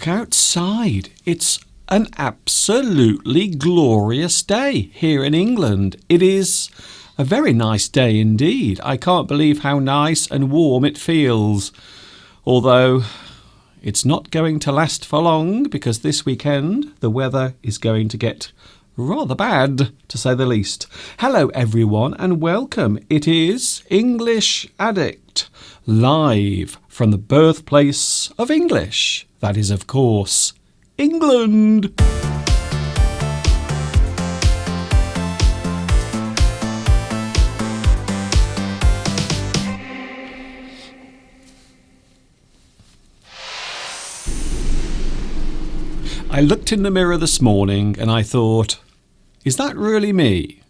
look outside. It's an absolutely glorious day here in England. It is a very nice day indeed. I can't believe how nice and warm it feels. Although it's not going to last for long, because this weekend the weather is going to get rather bad, to say the least. Hello everyone and welcome. It is English Addict, live from the birthplace of English. That is, of course, England. I looked in the mirror this morning and I thought, is that really me?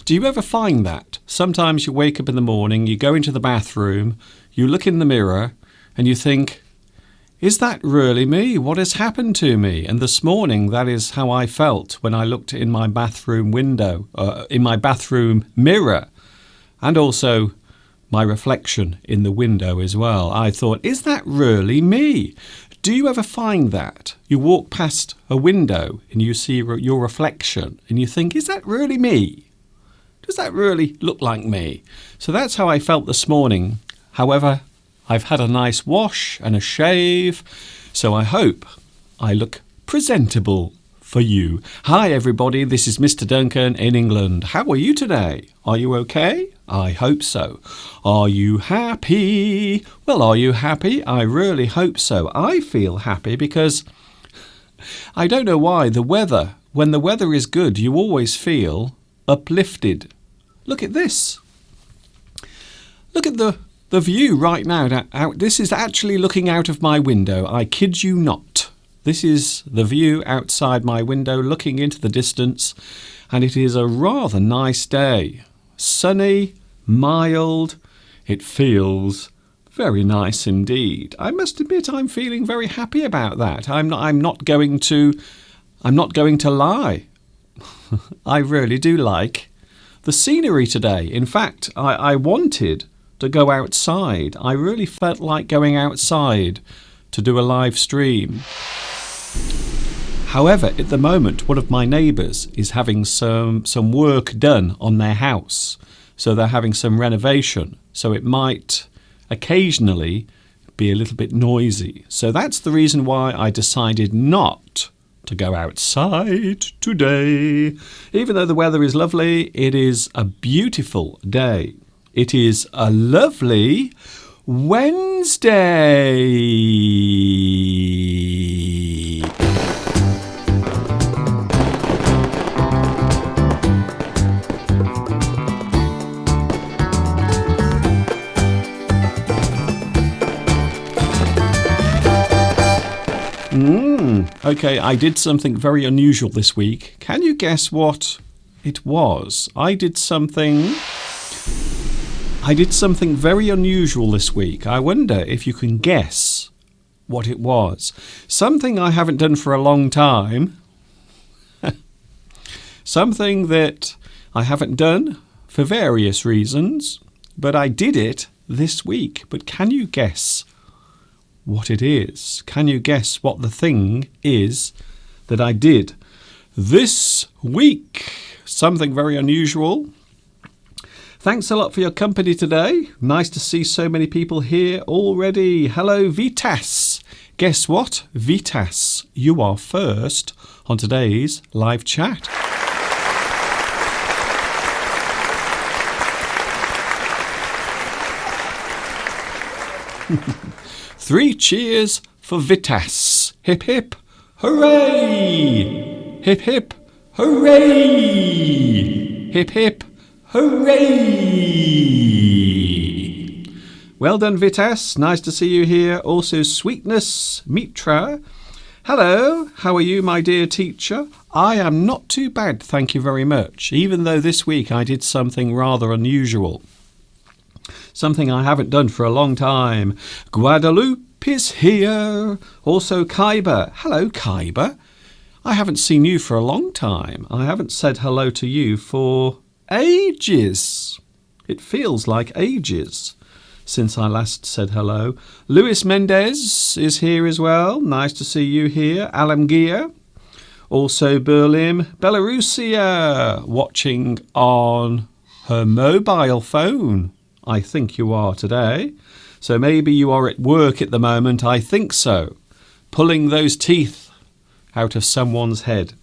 Do you ever find that? Sometimes you wake up in the morning, you go into the bathroom, you look in the mirror and you think, is that really me? What has happened to me? And this morning, that is how I felt when I looked in my bathroom window, in my bathroom mirror, and also my reflection in the window as well. I thought, is that really me? Do you ever find that? You walk past a window and you see your reflection and you think, is that really me? Does that really look like me? So that's how I felt this morning. However, I've had a nice wash and a shave, so I hope I look presentable for you. Hi everybody, this is Mr. Duncan in England. How are you today? Are you okay? I hope so. Are you happy? Well, are you happy? I really hope so. I feel happy because I don't know why when the weather is good, you always feel uplifted. Look at this. Look at the view right now. This is actually looking out of my window. I kid you not. This is the view outside my window looking into the distance, and it is a rather nice day. Sunny, mild. It feels very nice indeed. I must admit I'm feeling very happy about that. I'm not going to lie. I really do like the scenery today. In fact, I wanted to go outside. I really felt like going outside to do a live stream. However, at the moment, one of my neighbours is having some work done on their house. So they're having some renovation. So it might occasionally be a little bit noisy. So that's the reason why I decided not to go outside today. Even though the weather is lovely, it is a beautiful day. It is a lovely Wednesday. Okay, I did something very unusual this week. Can you guess what it was? I did something very unusual this week. I wonder if you can guess what it was. Something I haven't done for a long time. Something that I haven't done for various reasons, but I did it this week. But can you guess what it is? Can you guess what the thing is that I did this week? Something very unusual. Thanks a lot for your company today. Nice to see so many people here already. Hello, Vitas. Guess what? Vitas, you are first on today's live chat. Three cheers for Vitas. Hip hip, hooray! Hip hip, hooray! Hip hip, hooray! Well done, Vitas. Nice to see you here. Also, Sweetness Mitra. Hello, how are you, my dear teacher? I am not too bad, thank you very much, even though this week I did something rather unusual. Something I haven't done for a long time. Guadalupe is here. Also Khyber. Hello, Khyber. I haven't seen you for a long time. I haven't said hello to you for ages. It feels like ages. since I last said hello. Luis Mendez is here as well. Nice to see you here. Alamgia. Also Berlin. Belarusia watching on her mobile phone. I think you are today. So maybe you are at work at the moment. I think so. Pulling those teeth out of someone's head.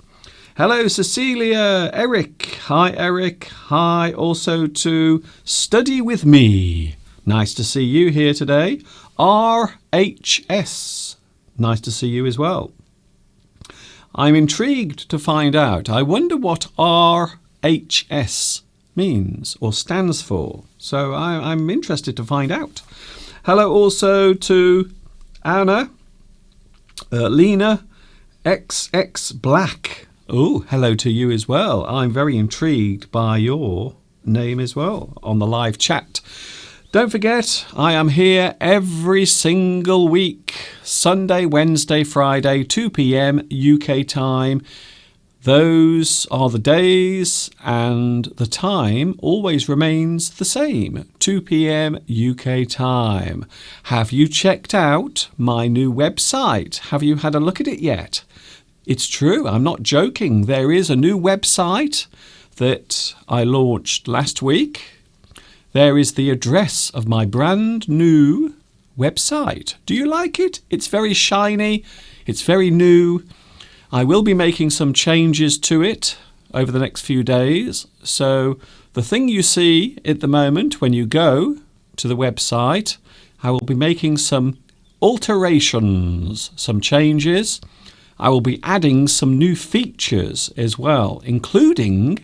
Hello, Cecilia, Eric. Hi, Eric. Hi also to Study With Me. Nice to see you here today. RHS. Nice to see you as well. I'm intrigued to find out. I wonder what RHS means or stands for. So I'm interested to find out. Hello also to Anna, Lena, XX Black. Oh, hello to you as well. I'm very intrigued by your name as well on the live chat. Don't forget, I am here every single week. Sunday, Wednesday, Friday, 2 p.m. UK time. Those are the days, and the time always remains the same, 2 p.m. UK time. Have you checked out my new website? Have you had a look at it yet? It's true, I'm not joking. There is a new website that I launched last week. There is the address of my brand new website. Do you like it? It's very shiny. It's very new. I will be making some changes to it over the next few days. So the thing you see at the moment when you go to the website, I will be making some alterations, some changes. I will be adding some new features as well, including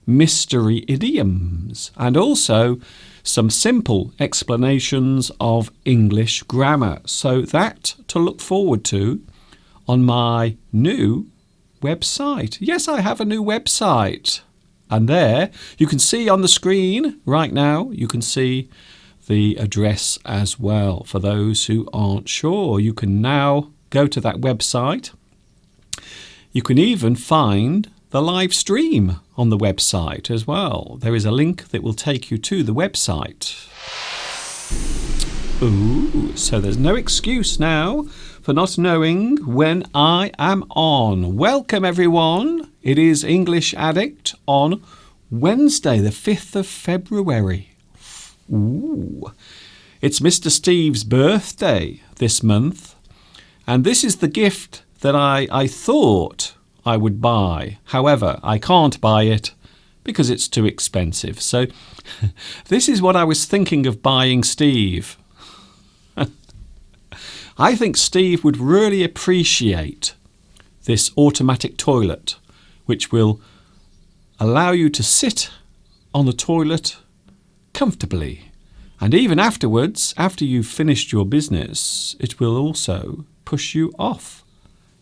mystery idioms and also some simple explanations of English grammar. So that to look forward to on my new website. Yes, I have a new website. And there you can see on the screen right now, you can see the address as well. For those who aren't sure, you can now go to that website. You can even find the live stream on the website as well. There is a link that will take you to the website. Ooh, so there's no excuse now for not knowing when I am on. Welcome everyone. It is English Addict on Wednesday, the 5th of February. Ooh. It's Mr. Steve's birthday this month. And this is the gift that I thought I would buy. However, I can't buy it because it's too expensive. So this is what I was thinking of buying Steve. I think Steve would really appreciate this automatic toilet, which will allow you to sit on the toilet comfortably. And even afterwards, after you've finished your business, it will also push you off.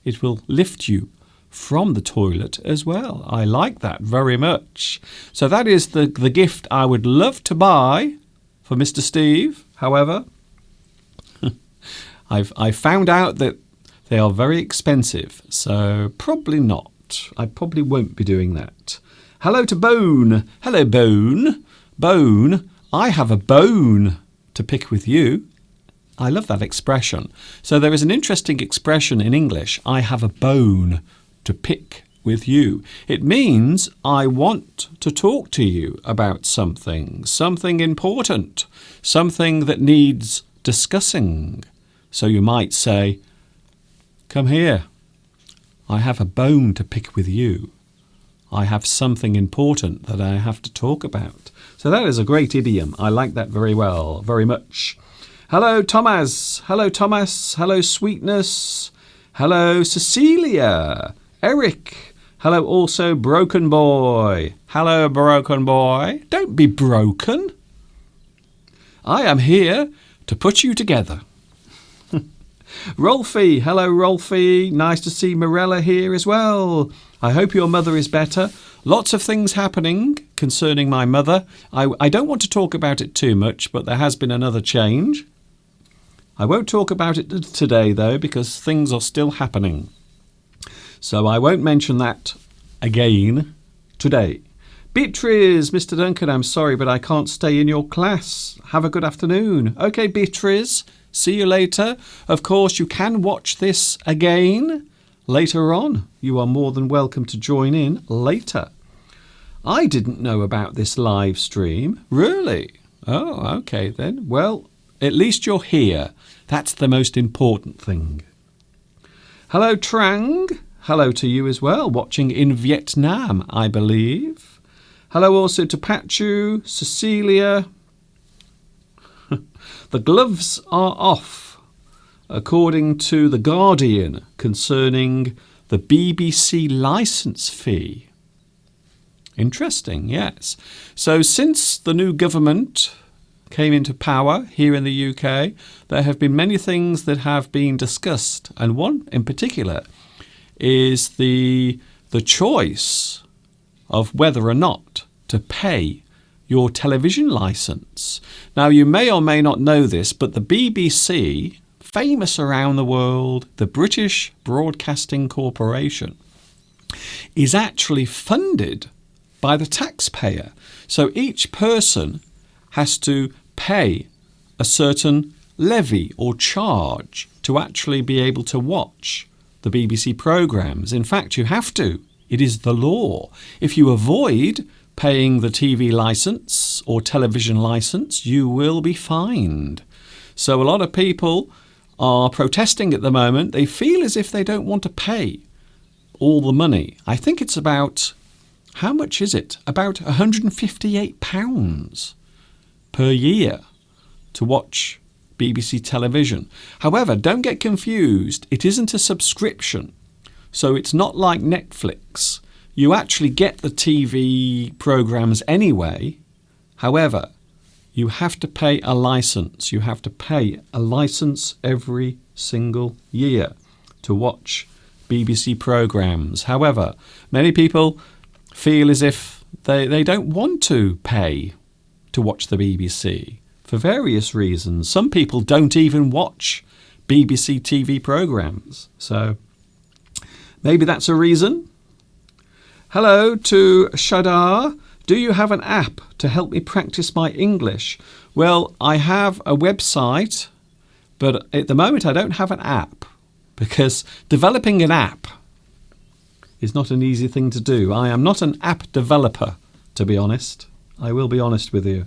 It will lift you from the toilet as well. I like that very much. So that is the gift I would love to buy for Mr. Steve. However, I've found out that they are very expensive, so probably not. I probably won't be doing that. Hello to Bone. Hello, Bone. Bone, I have a bone to pick with you. I love that expression. So there is an interesting expression in English. I have a bone to pick with you. It means I want to talk to you about something important, something that needs discussing. So you might say, come here. I have a bone to pick with you. I have something important that I have to talk about. So that is a great idiom. I like that very well, very much. Hello, Thomas. Hello, Thomas. Hello, Sweetness. Hello, Cecilia. Eric. Hello, also, Broken Boy. Hello, Broken Boy. Don't be broken. I am here to put you together. Rolfie. Hello, Rolfie. Nice to see Morella here as well. I hope your mother is better. Lots of things happening concerning my mother. I don't want to talk about it too much, but there has been another change. I won't talk about it today, though, because things are still happening. So I won't mention that again today. Beatrice, Mr. Duncan, I'm sorry, but I can't stay in your class. Have a good afternoon. Okay, Beatrice, see you later. Of course, you can watch this again later on. You are more than welcome to join in later. I didn't know about this live stream. Really? Oh, okay then. Well, at least you're here. That's the most important thing. Hello, Trang. Hello to you as well, watching in Vietnam, I believe. Hello also to Pachu, Cecilia. The gloves are off, according to The Guardian, concerning the BBC licence fee. Interesting, yes. So since the new government came into power here in the UK, there have been many things that have been discussed, and one in particular is the choice of whether or not to pay your television licence. Now, you may or may not know this, but the BBC, famous around the world, the British Broadcasting Corporation, is actually funded by the taxpayer. So each person has to pay a certain levy or charge to actually be able to watch the BBC programmes. In fact, you have to. It is the law. If you avoid paying the TV licence or television licence, you will be fined. So a lot of people are protesting at the moment. They feel as if they don't want to pay all the money. I think it's about, how much is it? About £158 per year to watch BBC television. However, don't get confused. It isn't a subscription. So it's not like Netflix. You actually get the TV programmes anyway. However, you have to pay a licence. You have to pay a licence every single year to watch BBC programmes. However, many people feel as if they don't want to pay to watch the BBC for various reasons. Some people don't even watch BBC TV programmes. So maybe that's a reason. Hello to Shadar. Do you have an app to help me practice my English? Well, I have a website, but at the moment I don't have an app because developing an app is not an easy thing to do. I am not an app developer, to be honest. I will be honest with you.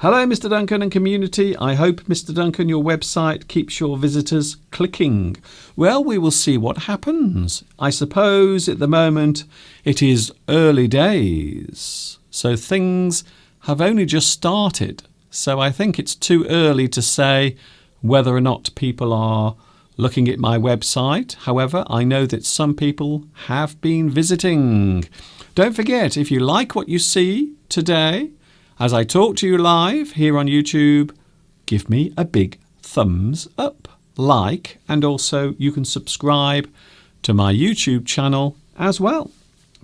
Hello, Mr. Duncan and community. I hope, Mr. Duncan, your website keeps your visitors clicking. Well, we will see what happens. I suppose at the moment it is early days, so things have only just started. So I think it's too early to say whether or not people are looking at my website. However, I know that some people have been visiting. Don't forget, if you like what you see today, as I talk to you live here on YouTube, give me a big thumbs up, like, and also you can subscribe to my YouTube channel as well.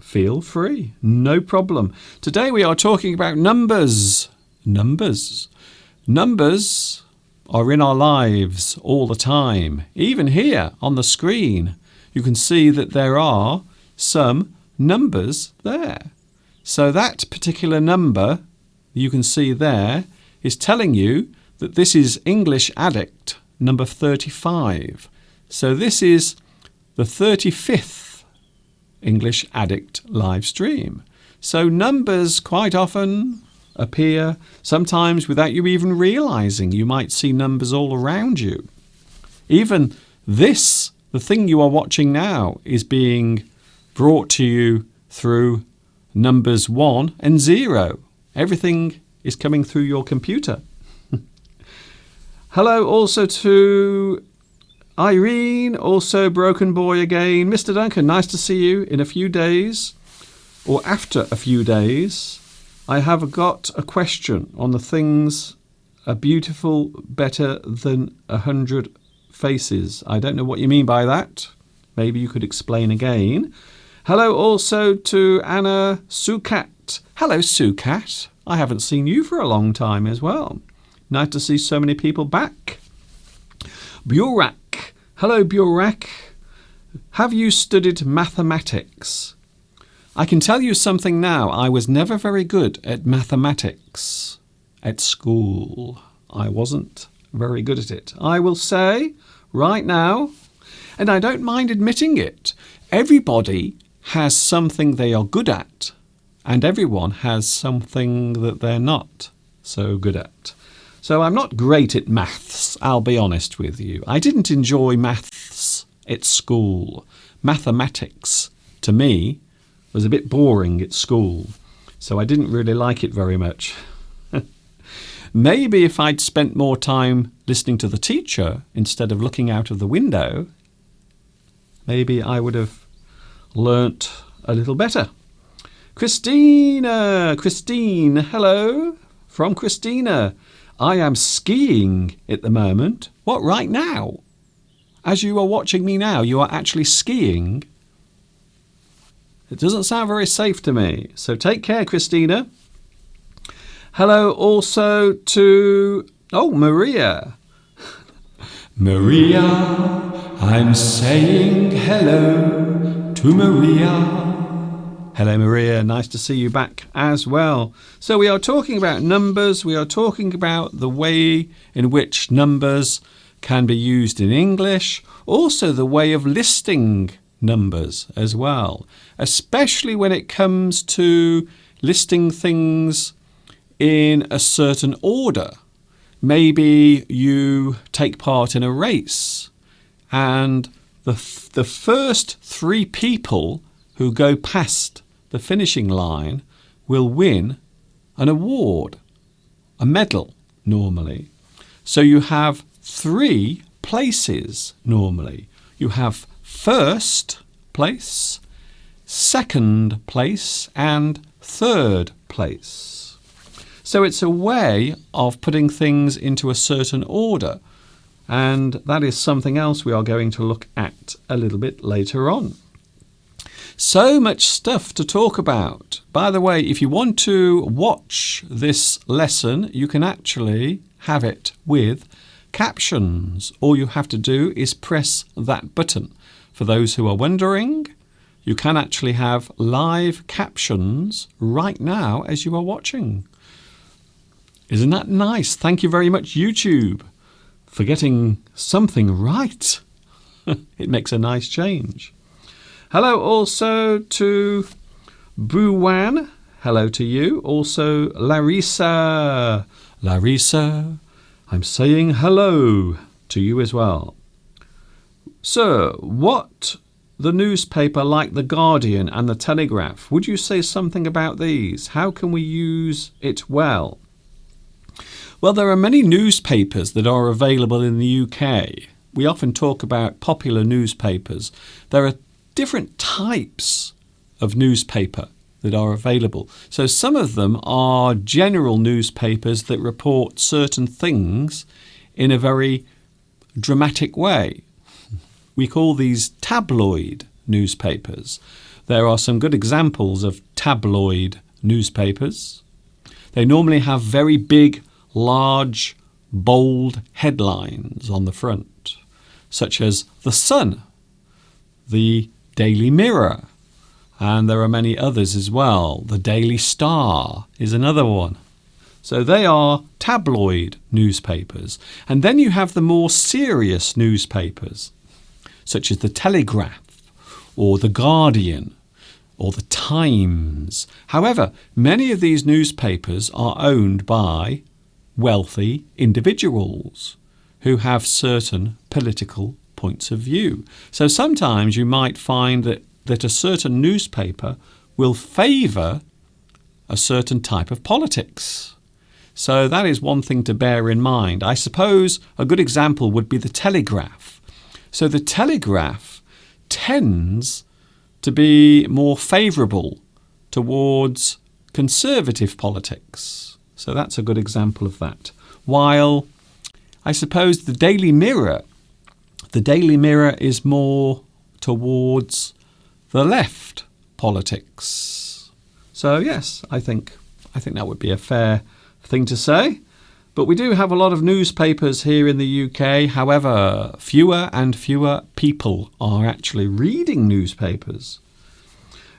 Feel free, no problem. Today we are talking about numbers. Numbers are in our lives all the time. Even here on the screen, you can see that there are some numbers there. So that particular number you can see there is telling you that this is English Addict number 35. So this is the 35th English Addict live stream. So numbers quite often appear, sometimes without you even realising. You might see numbers all around you. Even this, the thing you are watching now, is being brought to you through numbers 1 and 0. Everything is coming through your computer. Hello also to Irene, also Broken Boy again. Mr. Duncan, nice to see you in a few days, or after a few days. I have got a question on the things are beautiful better than 100 faces. I don't know what you mean by that. Maybe you could explain again. Hello also to Anna Sukat. Hello, Sukat. I haven't seen you for a long time as well. Nice to see so many people back. Burak. Hello, Burak. Have you studied mathematics? I can tell you something now. I was never very good at mathematics at school. I wasn't very good at it. I will say right now, and I don't mind admitting it, everybody has something they are good at, and everyone has something that they're not so good at. So I'm not great at maths, I'll be honest with you. I didn't enjoy maths at school. Mathematics, to me, was a bit boring at school, so I didn't really like it very much. Maybe if I'd spent more time listening to the teacher instead of looking out of the window, maybe I would have learnt a little better. Christine, hello from Christina. I am skiing at the moment. What, right now? As you are watching me now, you are actually skiing? It doesn't sound very safe to me. So take care, Christina. Hello also to, Maria. Maria, I'm saying hello to Maria. Hello, Maria. Nice to see you back as well. So we are talking about numbers. We are talking about the way in which numbers can be used in English. Also the way of listing numbers as well, especially when it comes to listing things in a certain order. Maybe you take part in a race and the first 3 people who go past the finishing line will win an award, a medal normally. So you have 3 places normally. You have first place, second place, and third place. So it's a way of putting things into a certain order, and that is something else we are going to look at a little bit later on. So much stuff to talk about. By the way, if you want to watch this lesson, you can actually have it with captions. All you have to do is press that button. For those who are wondering, you can actually have live captions right now as you are watching. Isn't that nice? Thank you very much, YouTube, for getting something right. It makes a nice change. Hello also to Buwan. Hello to you. Also Larissa. Larissa, I'm saying hello to you as well. Sir, what the newspaper like The Guardian and The Telegraph? Would you say something about these? How can we use it well? Well, there are many newspapers that are available in the UK. We often talk about popular newspapers. There are different types of newspaper that are available. So some of them are general newspapers that report certain things in a very dramatic way. We call these tabloid newspapers. There are some good examples of tabloid newspapers. They normally have very big, large, bold headlines on the front, such as The Sun, the Daily Mirror, and there are many others as well. The Daily Star is another one. So they are tabloid newspapers. And then you have the more serious newspapers, such as The Telegraph or The Guardian or The Times. However, many of these newspapers are owned by wealthy individuals who have certain political points of view. So sometimes you might find that a certain newspaper will favour a certain type of politics. So that is one thing to bear in mind. I suppose a good example would be The Telegraph. So The Telegraph tends to be more favourable towards conservative politics. So that's a good example of that. While I suppose the Daily Mirror is more towards the left politics. So yes, I think that would be a fair thing to say. But we do have a lot of newspapers here in the UK. However, fewer and fewer people are actually reading newspapers.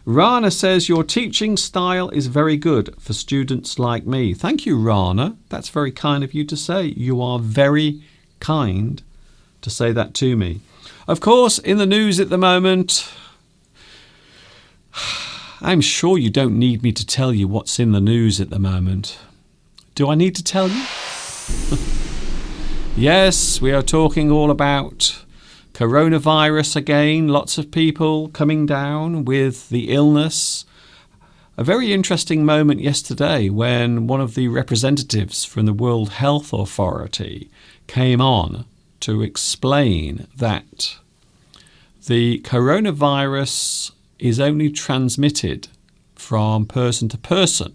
Rana says, your teaching style is very good for students like me. Thank you, Rana. That's very kind of you to say. You are very kind to say that to me. Of course, in the news at the moment, I'm sure you don't need me to tell you what's in the news at the moment. Do I need to tell you? Yes, we are talking all about coronavirus again. Lots of people coming down with the illness. A very interesting moment yesterday when one of the representatives from the World Health Authority came on to explain that the coronavirus is only transmitted from person to person,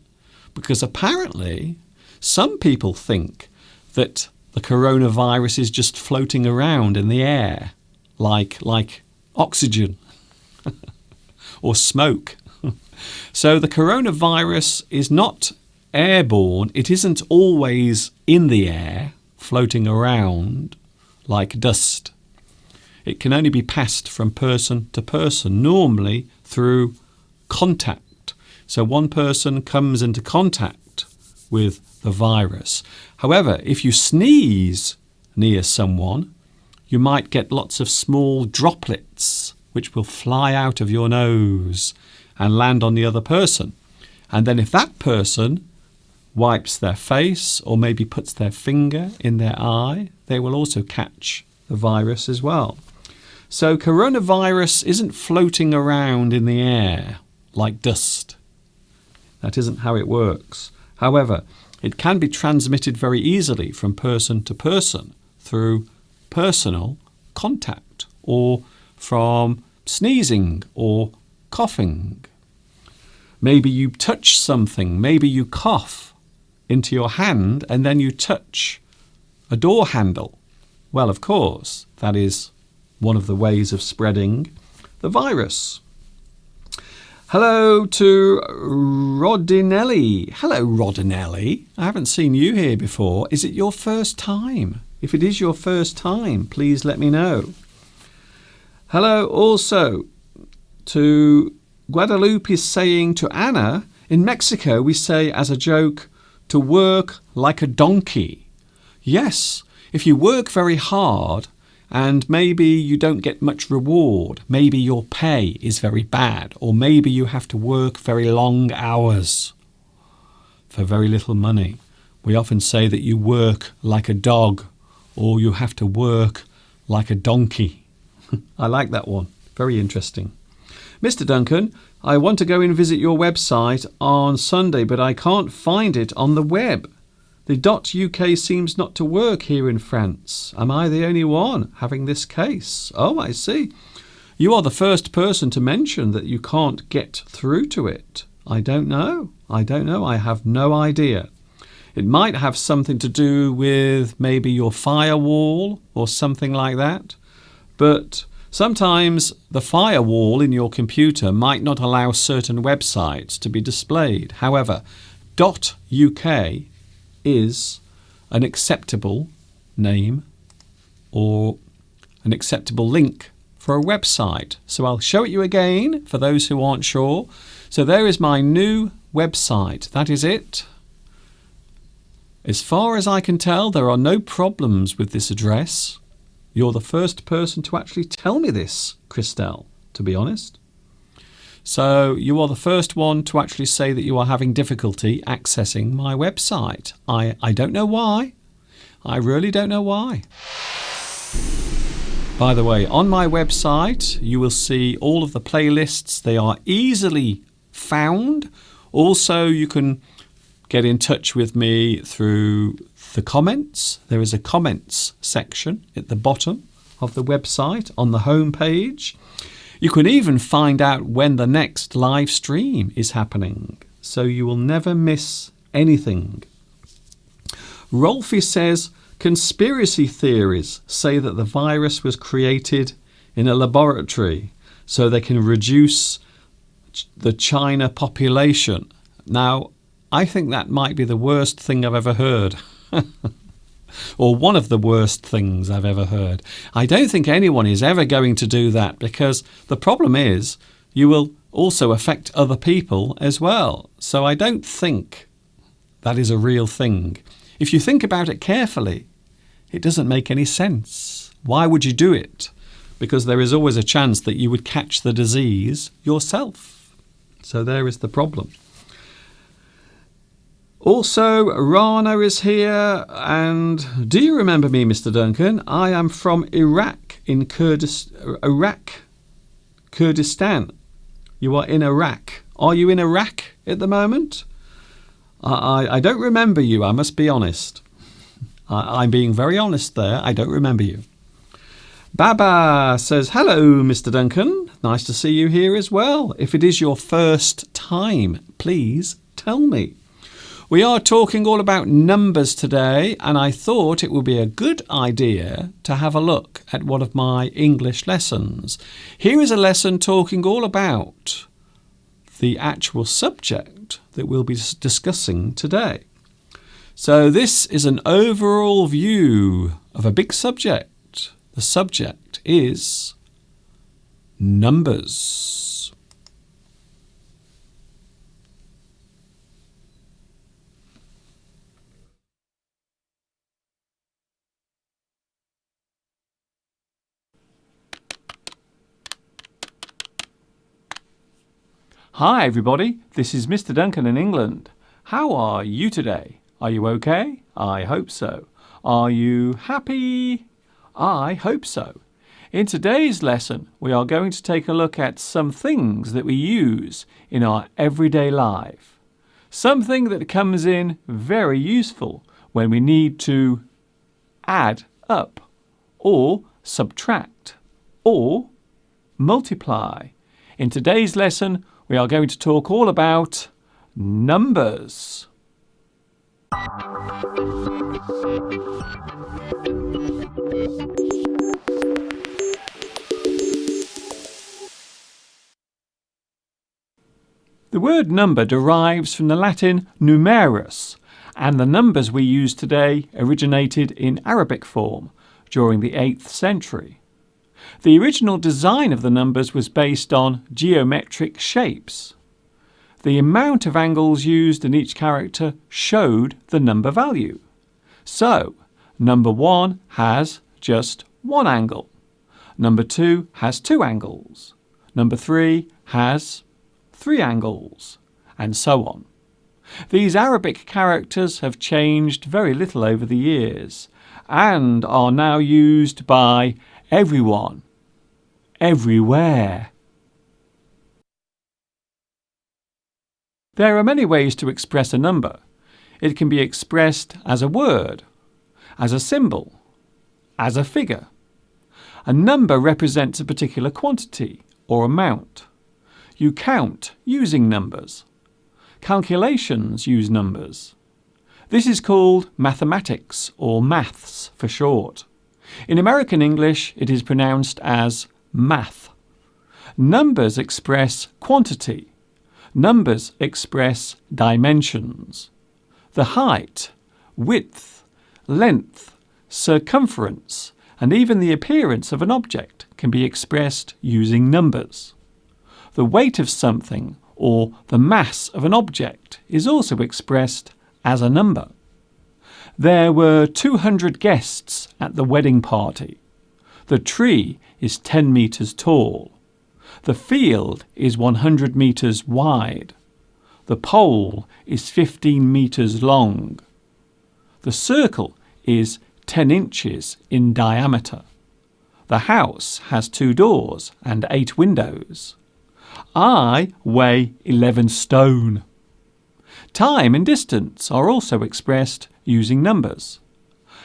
because apparently some people think that the coronavirus is just floating around in the air like oxygen or smoke. So the coronavirus is not airborne. It isn't always in the air, floating around like dust. It can only be passed from person to person, normally through contact. So one person comes into contact with the virus. However, if you sneeze near someone, you might get lots of small droplets which will fly out of your nose and land on the other person. And then if that person wipes their face or maybe puts their finger in their eye, they will also catch the virus as well. So coronavirus isn't floating around in the air like dust. That isn't how it works. However, it can be transmitted very easily from person to person through personal contact or from sneezing or coughing. Maybe you touch something, maybe you cough into your hand and then you touch a door handle. Well, of course, that is one of the ways of spreading the virus. Hello to Rodinelli. Hello, Rodinelli. I haven't seen you here before. Is it your first time? If it is your first time, please let me know. Hello also to Guadalupe is saying to Anna, in Mexico we say as a joke, to work like a donkey. Yes, if you work very hard and maybe you don't get much reward, maybe your pay is very bad, or maybe you have to work very long hours for very little money. We often say that you work like a dog, or you have to work like a donkey. I like that one. Very interesting. Mr. Duncan, I want to go and visit your website on Sunday, but I can't find it on the web. The .uk seems not to work here in France. Am I the only one having this case? Oh, I see. You are the first person to mention that you can't get through to it. I don't know. I have no idea. It might have something to do with maybe your firewall or something like that. But sometimes the firewall in your computer might not allow certain websites to be displayed. However, .uk is an acceptable name or an acceptable link for a website. So I'll show it you again for those who aren't sure. So there is my new website. That is it. As far as I can tell, there are no problems with this address. You're the first person to actually tell me this, Christelle, to be honest. So you are the first one to actually say that you are having difficulty accessing my website. I don't know why. I really don't know why. By the way, on my website, you will see all of the playlists. They are easily found. Also, you can get in touch with me through the comments. There is a comments section at the bottom of the website on the home page. You can even find out when the next live stream is happening, so you will never miss anything. Rolfie says, conspiracy theories say that the virus was created in a laboratory so they can reduce the China population. Now, I think that might be the worst thing I've ever heard. Or one of the worst things I've ever heard. I don't think anyone is ever going to do that, because the problem is you will also affect other people as well. So I don't think that is a real thing. If you think about it carefully, it doesn't make any sense. Why would you do it? Because there is always a chance that you would catch the disease yourself. So there is the problem. Also, Rana is here. And do you remember me, Mr. Duncan? I am from Iraq, in Kurdistan. You are in Iraq. Are you in Iraq at the moment? I don't remember you, I must be honest. I'm being very honest there. I don't remember you. Baba says, hello, Mr. Duncan. Nice to see you here as well. If it is your first time, please tell me. We are talking all about numbers today, and I thought it would be a good idea to have a look at one of my English lessons. Here is a lesson talking all about the actual subject that we'll be discussing today. So this is an overall view of a big subject. The subject is numbers. Hi everybody, this is Mr. Duncan in England. How are you today? Are you okay? I hope so. Are you happy? I hope so. In today's lesson, we are going to take a look at some things that we use in our everyday life. Something that comes in very useful when we need to add up, or subtract, or multiply. In today's lesson, we are going to talk all about numbers. The word number derives from the Latin numerus, and the numbers we use today originated in Arabic form during the 8th century. The original design of the numbers was based on geometric shapes. The amount of angles used in each character showed the number value. So, number 1 has just one angle. Number 2 has 2 angles. Number 3 has 3 angles, and so on. These Arabic characters have changed very little over the years and are now used by everyone, everywhere. There are many ways to express a number. It can be expressed as a word, as a symbol, as a figure. A number represents a particular quantity or amount. You count using numbers. Calculations use numbers. This is called mathematics, or maths for short. In American English, it is pronounced as math. Numbers express quantity. Numbers express dimensions. The height, width, length, circumference, and even the appearance of an object can be expressed using numbers. The weight of something, or the mass of an object, is also expressed as a number. There were 200 guests at the wedding party. The tree is 10 meters tall. The field is 100 meters wide. The pole is 15 meters long. The circle is 10 inches in diameter. The house has 2 doors and 8 windows. I weigh 11 stone. Time and distance are also expressed using numbers.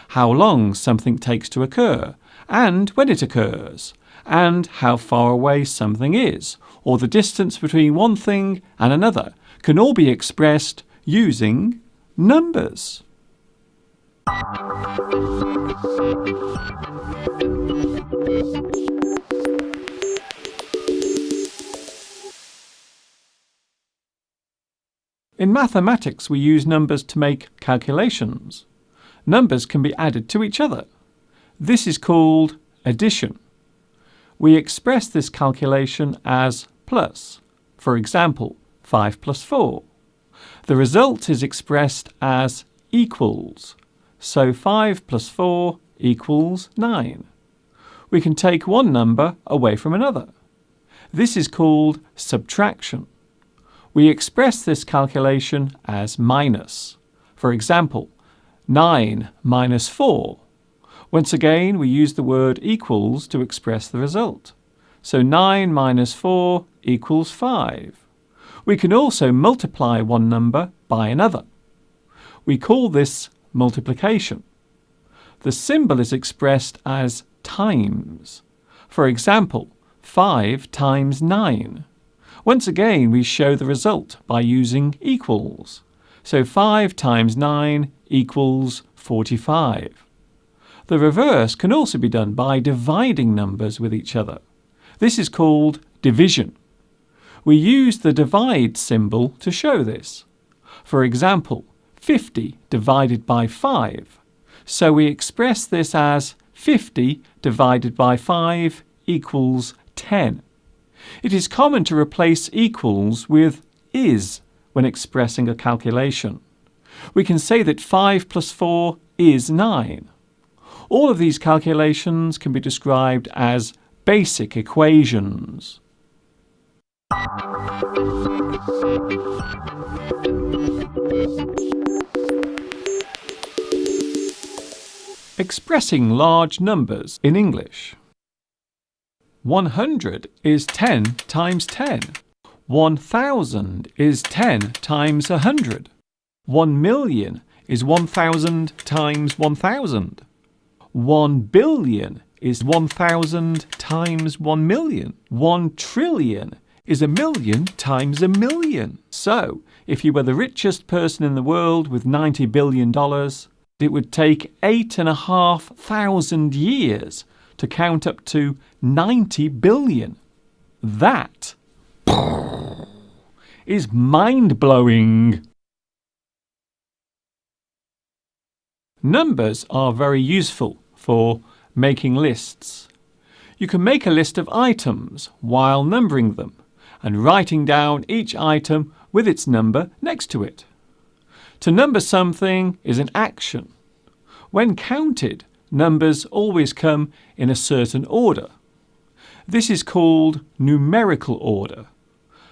How long something takes to occur, and when it occurs, and how far away something is, or the distance between one thing and another, can all be expressed using numbers. In mathematics, we use numbers to make calculations. Numbers can be added to each other. This is called addition. We express this calculation as plus For example, 5 plus 4. The result is expressed as equals. So 5 plus 4 equals 9. We can take one number away from another. This is called subtraction. We express this calculation as minus. For example, 9 minus 4. Once again, we use the word equals to express the result. So 9 minus 4 equals 5. We can also multiply one number by another. We call this multiplication. The symbol is expressed as times. For example, 5 times 9. Once again, we show the result by using equals. So 5 times 9 equals 45. The reverse can also be done by dividing numbers with each other. This is called division. We use the divide symbol to show this. For example, 50 divided by 5. So we express this as 50 divided by 5 equals 10. It is common to replace equals with is when expressing a calculation. We can say that 5 plus 4 is 9. All of these calculations can be described as basic equations. Expressing large numbers in English. 100 is 10 times 10. 1,000 is 10 times 100. 1 million is 1,000 times 1,000. 1 billion is 1,000 times 1 million. 1 trillion is 1,000,000 times 1,000,000. So, if you were the richest person in the world with $90 billion, it would take 8,500 years to count up to 90 billion. That is mind-blowing. Numbers are very useful for making lists. You can make a list of items while numbering them and writing down each item with its number next to it. To number something is an action. When counted, numbers always come in a certain order. This is called numerical order.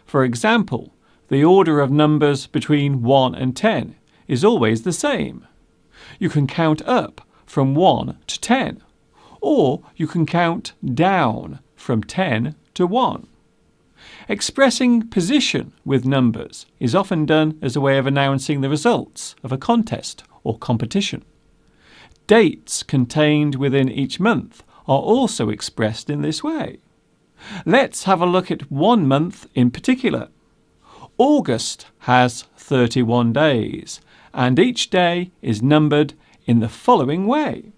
For example, the order of numbers between 1 and 10 is always the same. You can count up from 1 to 10, or you can count down from 10 to 1. Expressing position with numbers is often done as a way of announcing the results of a contest or competition. Dates contained within each month are also expressed in this way. Let's have a look at one month in particular. August has 31 days, and each day is numbered in the following way: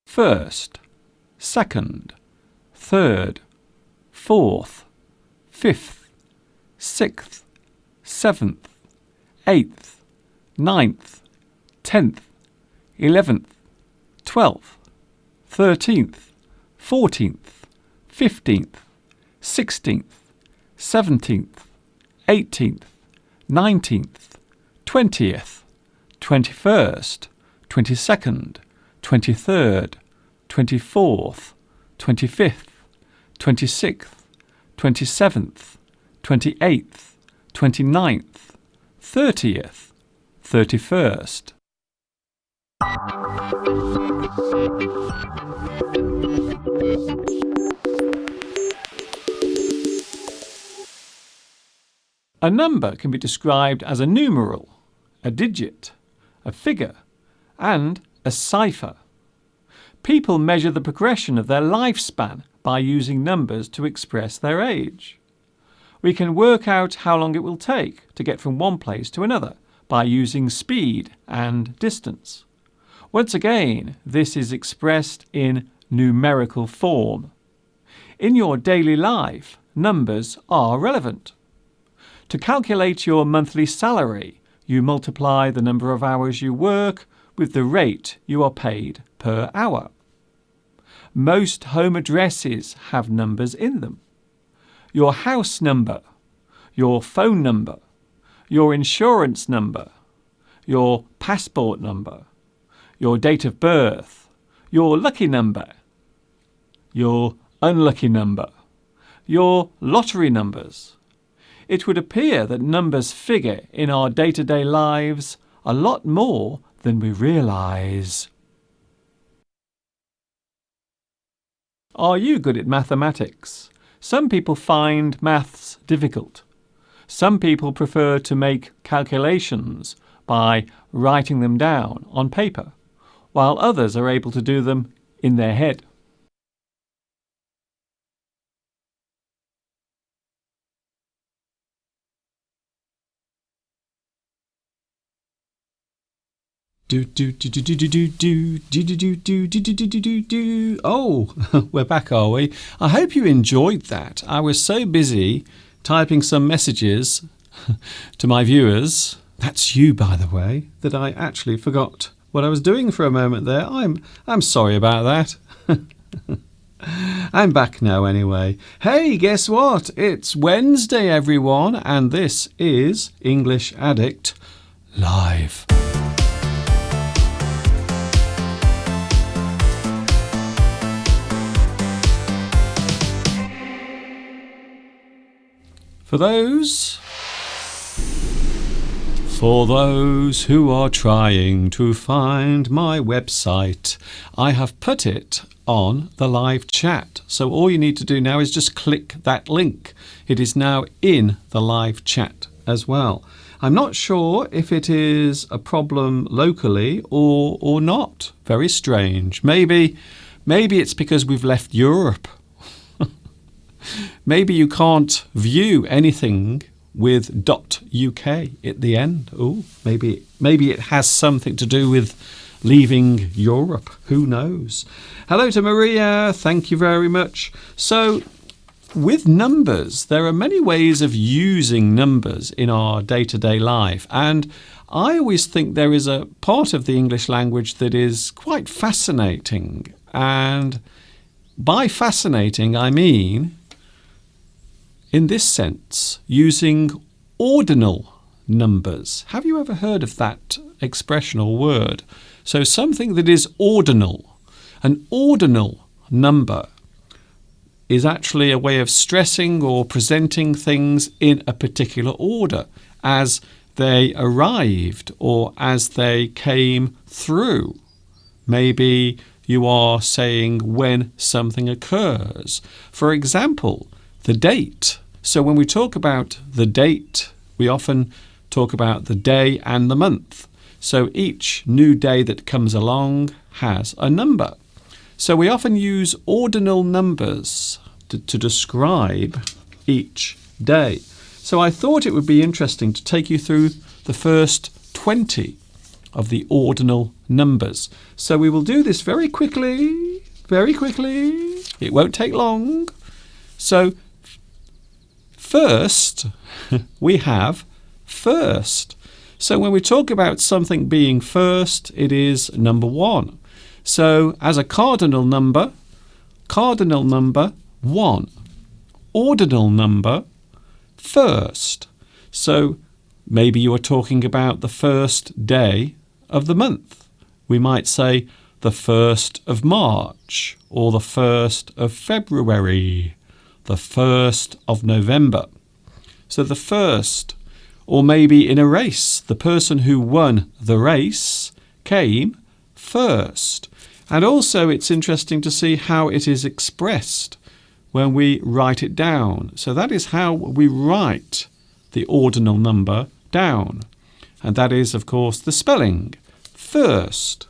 1st, 2nd, 3rd, 4th, 5th, 6th, 7th, 8th, 9th, 10th, 11th, 12th, 13th, 14th, 15th, 16th, 17th, 18th, 19th, 20th, 21st, 22nd, 23rd, 24th, 25th, 26th, 27th, 28th, 29th, 30th, 31st. A number can be described as a numeral, a digit, a figure, and a cipher. People measure the progression of their lifespan by using numbers to express their age. We can work out how long it will take to get from one place to another by using speed and distance. Once again, this is expressed in numerical form. In your daily life, numbers are relevant. To calculate your monthly salary, you multiply the number of hours you work with the rate you are paid per hour. Most home addresses have numbers in them. Your house number your phone number, your insurance number, your passport number, your date of birth, your lucky number, your unlucky number, your lottery numbers. It would appear that numbers figure in our day-to-day lives a lot more than we realise. Are you good at mathematics? Some people find maths difficult. Some people prefer to make calculations by writing them down on paper, while others are able to do them in their head. Oh, we're back, are we? I hope you enjoyed that. I was so busy typing some messages to my viewers, that's you by the way, that I actually forgot what I was doing for a moment there. I'm sorry about that. I'm back now anyway. Hey, guess what? It's Wednesday, everyone, and this is English Addict Live. For those who are trying to find my website, I have put it on the live chat. So all you need to do now is just click that link. It is now in the live chat as well. I'm not sure if it is a problem locally or not. Very strange. Maybe it's because we've left Europe. Maybe you can't view anything with .uk at the end. Oh, maybe it has something to do with leaving Europe. Who knows? Hello to Maria. Thank you very much. So, with numbers, there are many ways of using numbers in our day-to-day life. And I always think there is a part of the English language that is quite fascinating. And by fascinating, I mean in this sense, using ordinal numbers. Have you ever heard of that expression or word? So something that is ordinal. An ordinal number is actually a way of stressing or presenting things in a particular order as they arrived or as they came through. Maybe you are saying when something occurs. For example, the date. So when we talk about the date, we often talk about the day and the month. So each new day that comes along has a number. So we often use ordinal numbers to describe each day. So I thought it would be interesting to take you through the first 20 of the ordinal numbers. So we will do this very quickly. It won't take long. So first, we have first. So when we talk about something being first, it is number 1. So as a cardinal number 1. Ordinal number, first. So maybe you are talking about the first day of the month. We might say the 1st of March or the 1st of February. The 1st of November. So the first, or maybe in a race, the person who won the race came first. And also it's interesting to see how it is expressed when we write it down. So that is how we write the ordinal number down. And that is, of course, the spelling, first.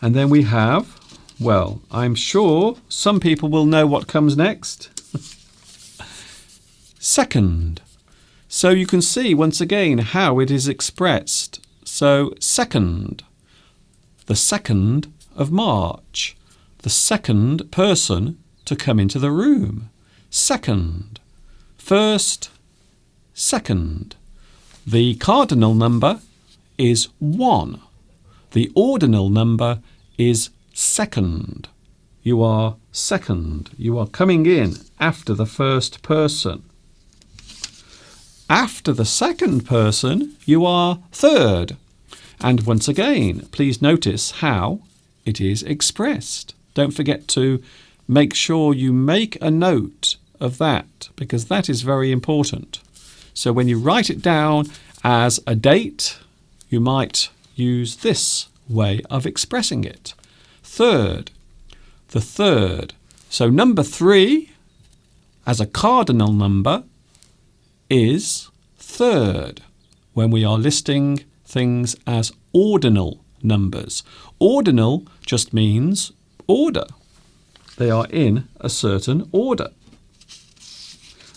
And then we have, well, I'm sure some people will know what comes next. Second. So you can see once again how it is expressed. So second. The 2nd of March. The second person to come into the room. Second. First. Second. The cardinal number is 1. The ordinal number is second. You are second. You are coming in after the first person. After the second person, you are third. And once again, please notice how it is expressed. Don't forget to make sure you make a note of that, because that is very important. So when you write it down as a date, you might use this way of expressing it. Third, the third. So number 3, as a cardinal number, is third when we are listing things as ordinal numbers. Ordinal just means order. They are in a certain order.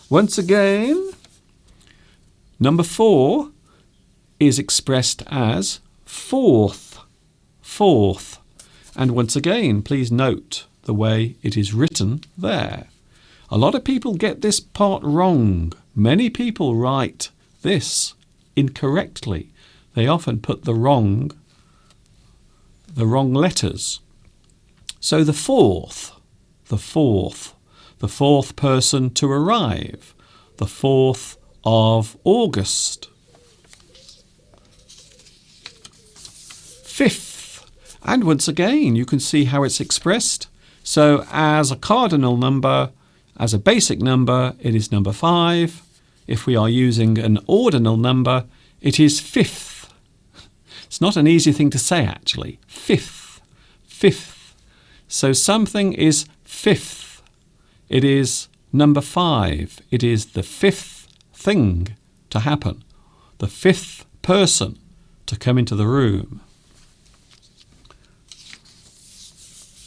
Once again, number 4 is expressed as fourth. Fourth. And once again, please note the way it is written there. A lot of people get this part wrong. Many people write this incorrectly. They often put the wrong letters. So the fourth person to arrive, the 4th of August. 5th, and once again you can see how it's expressed. So as a cardinal number, as a basic number, it is number 5. If we are using an ordinal number, it is 5th. It's not an easy thing to say, actually. 5th. 5th. So something is 5th. It is number 5. It is the 5th thing to happen. The 5th person to come into the room.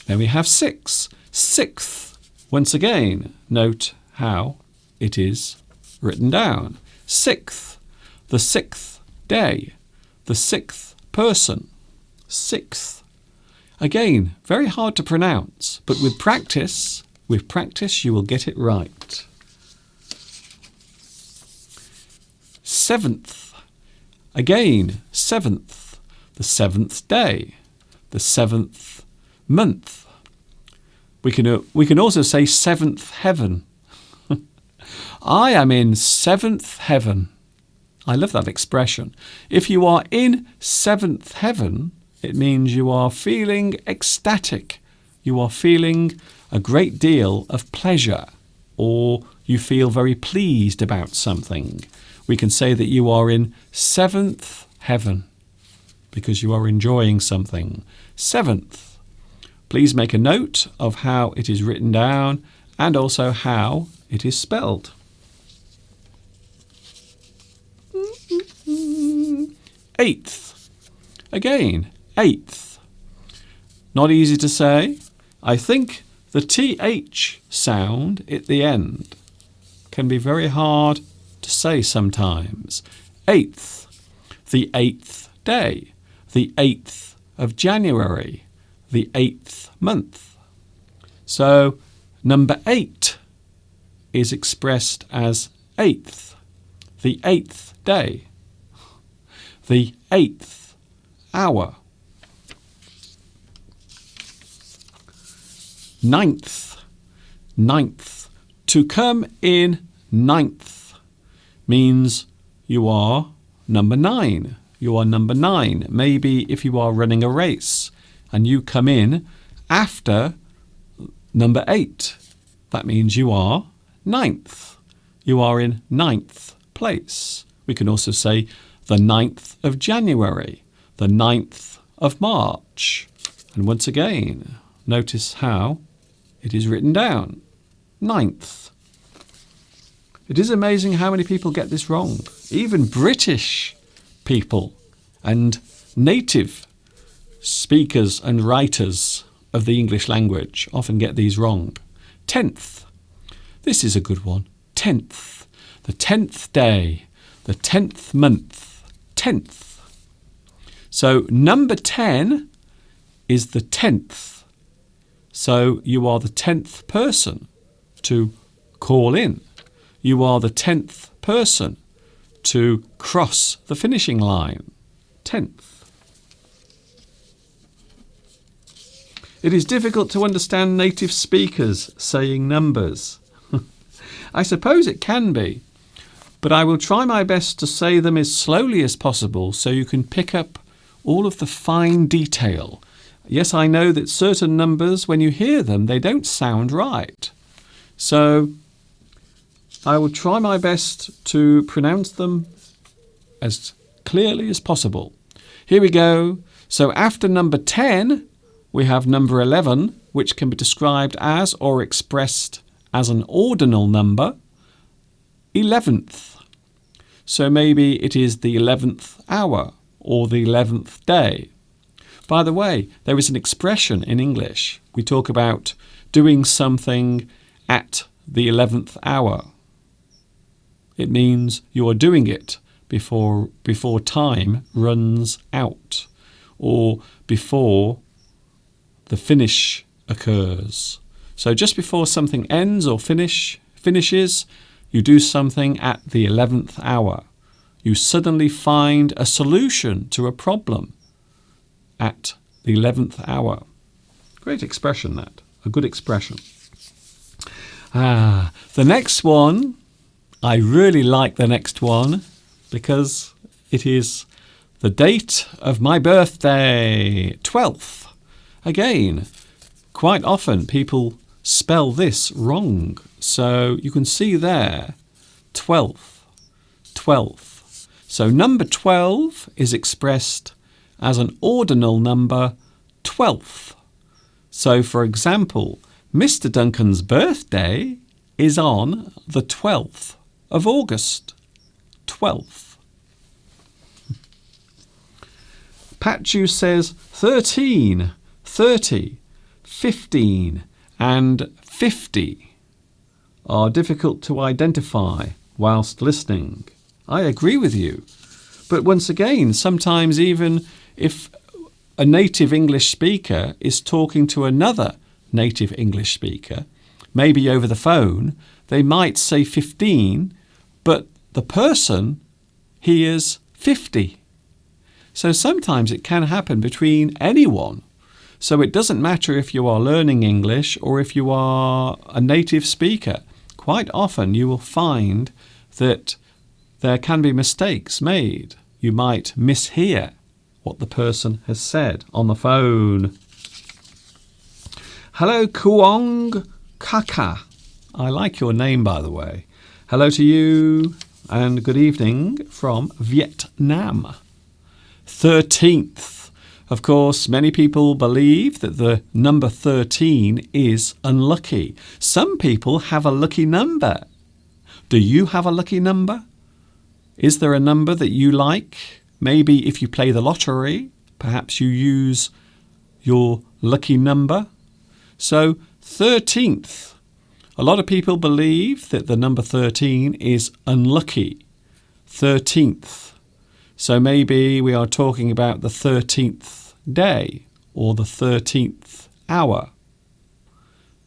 Then we have 6. 6th. Once again, note how it is written down. 6th. The 6th day. The 6th person. 6th. Again, very hard to pronounce, but with practice you will get it right. 7th. Again, 7th. The 7th day. The 7th month. We can also say 7th heaven. I am in 7th heaven. I love that expression. If you are in 7th heaven, it means you are feeling ecstatic. You are feeling a great deal of pleasure, or you feel very pleased about something. We can say that you are in 7th heaven because you are enjoying something. 7th. Please make a note of how it is written down and also how it is spelled. 8th. Again, 8th. Not easy to say. I think the TH sound at the end can be very hard to say sometimes. 8th. The 8th day. The 8th of January. The 8th month. So number 8 is expressed as 8th. The 8th day. The 8th hour. 9th. 9th. To come in 9th means you are number 9. You are number 9. Maybe if you are running a race and you come in after number 8, that means you are 9th. You are in 9th place. We can also say the 9th of January, the 9th of March. And once again, notice how it is written down. 9th. It is amazing how many people get this wrong. Even British people and native speakers and writers of the English language often get these wrong. 10th. This is a good one. 10th. The 10th day. The 10th month. 10th. So number 10 is the 10th. So you are the 10th person to call in. You are the 10th person to cross the finishing line. 10th. It is difficult to understand native speakers saying numbers. I suppose it can be. but I will try my best to say them as slowly as possible so you can pick up all of the fine detail. Yes, I know that certain numbers, when you hear them, they don't sound right. So I will try my best to pronounce them as clearly as possible. Here we go. So after number 10, we have number 11, which can be described as or expressed as an ordinal number, 11th. So maybe it is the 11th hour or the 11th day. By the way, there is an expression in English. We talk about doing something at the 11th hour. It means you are doing it before time runs out or before the finish occurs. So just before something ends or finishes, you do something at the 11th hour. You suddenly find a solution to a problem at the 11th hour. Great expression, that. A good expression. The next one, I really like the next one because it is the date of my birthday, 12th. Again, quite often people spell this wrong. So you can see there, 12th, 12th. So number 12 is expressed as an ordinal number, 12th. So for example, Mr. Duncan's birthday is on the 12th of August, 12th. Patchu says 13, 30, 15 and 50 are difficult to identify whilst listening. I agree with you. But once again, sometimes even if a native English speaker is talking to another native English speaker, maybe over the phone, they might say 15, but the person hears 50. So sometimes it can happen between anyone. So it doesn't matter if you are learning English or if you are a native speaker. Quite often you will find that there can be mistakes made. You might mishear what the person has said on the phone. Hello, Kuong Kaka. I like your name, by the way. Hello to you and good evening from Vietnam. 13th. Of course, many people believe that the number 13 is unlucky. Some people have a lucky number. Do you have a lucky number? Is there a number that you like? Maybe if you play the lottery, perhaps you use your lucky number. So 13th. A lot of people believe that the number 13 is unlucky. 13th. So maybe we are talking about the 13th day or the 13th hour.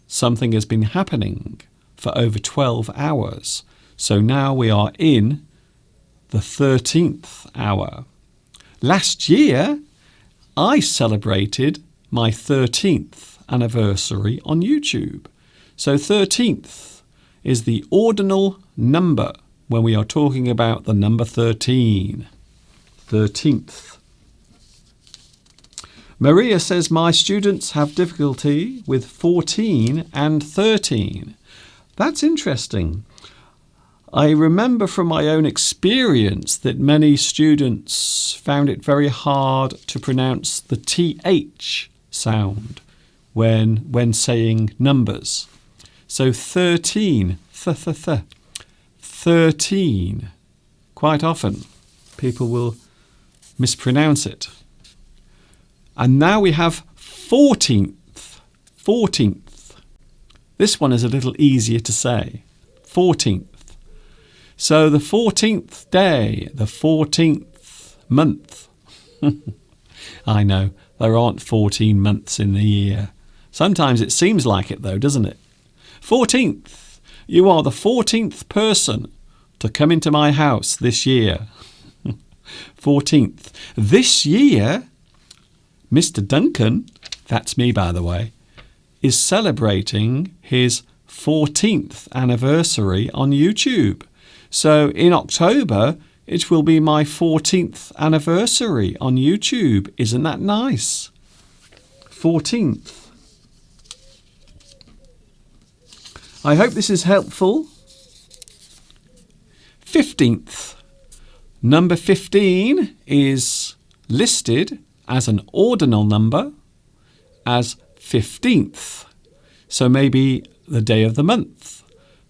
Something has been happening for over 12 hours. So now we are in the 13th hour. Last year, I celebrated my 13th anniversary on YouTube. So 13th is the ordinal number when we are talking about the number 13. 13th. Maria says, my students have difficulty with 14 and 13. That's interesting. I remember from my own experience that many students found it very hard to pronounce the TH sound when saying numbers. So 13, 13. Quite often people will mispronounce it. And now we have 14th. 14th. This one is a little easier to say. 14th. So the 14th day, the 14th month. I know, there aren't 14 months in the year. Sometimes it seems like it though, doesn't it? 14th. You are the 14th person to come into my house this year. 14th. This year, Mr. Duncan, that's me by the way, is celebrating his 14th anniversary on YouTube. So in October, it will be my 14th anniversary on YouTube. Isn't that nice? 14th. I hope this is helpful. 15th. Number 15 is listed as an ordinal number as 15th. So maybe the day of the month.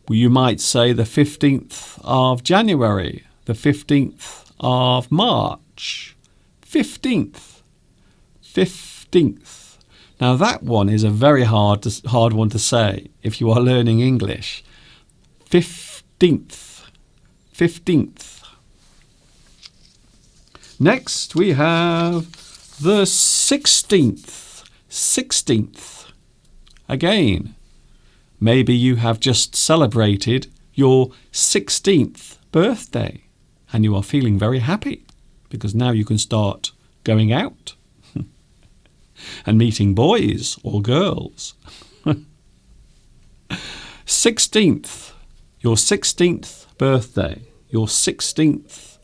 You might say the 15th of January, the 15th of March, 15th, 15th. Now that one is a very hard one to say if you are learning English. 15th, 15th. Next we have the 16th, 16th. Again, maybe you have just celebrated your 16th birthday and you are feeling very happy because now you can start going out and meeting boys or girls. 16th, your 16th birthday, your 16th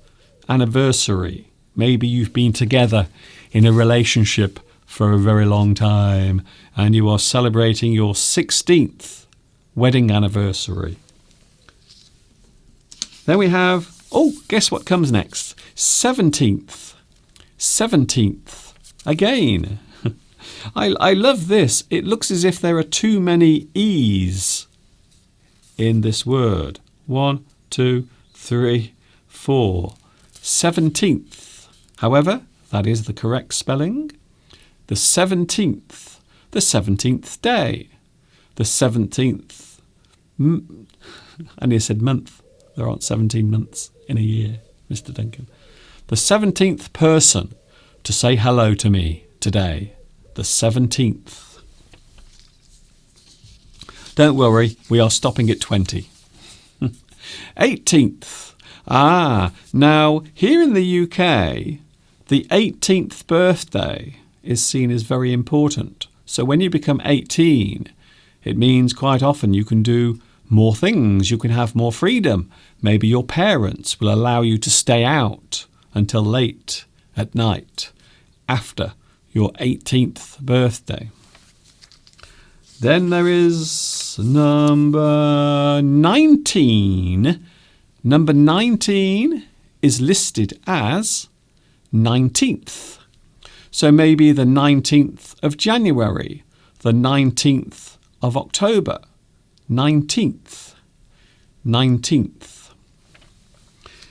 anniversary. Maybe you've been together in a relationship for a very long time and you are celebrating your 16th wedding anniversary. Then we have, guess what comes next? 17th. 17th. Again. I love this. It looks as if there are too many E's in this word. 1, 2, 3, 4. 17th. However, that is the correct spelling. The 17th. The 17th day. The 17th. And he said month. There aren't 17 months in a year, Mr. Duncan. The 17th person to say hello to me today. The 17th. Don't worry, we are stopping at 20. 18th. Now here in the UK, the 18th birthday is seen as very important. So when you become 18, it means quite often you can do more things, you can have more freedom. Maybe your parents will allow you to stay out until late at night after your 18th birthday. Then there is number 19. Number 19 is listed as 19th. So maybe the 19th of January, the 19th of October, 19th, 19th.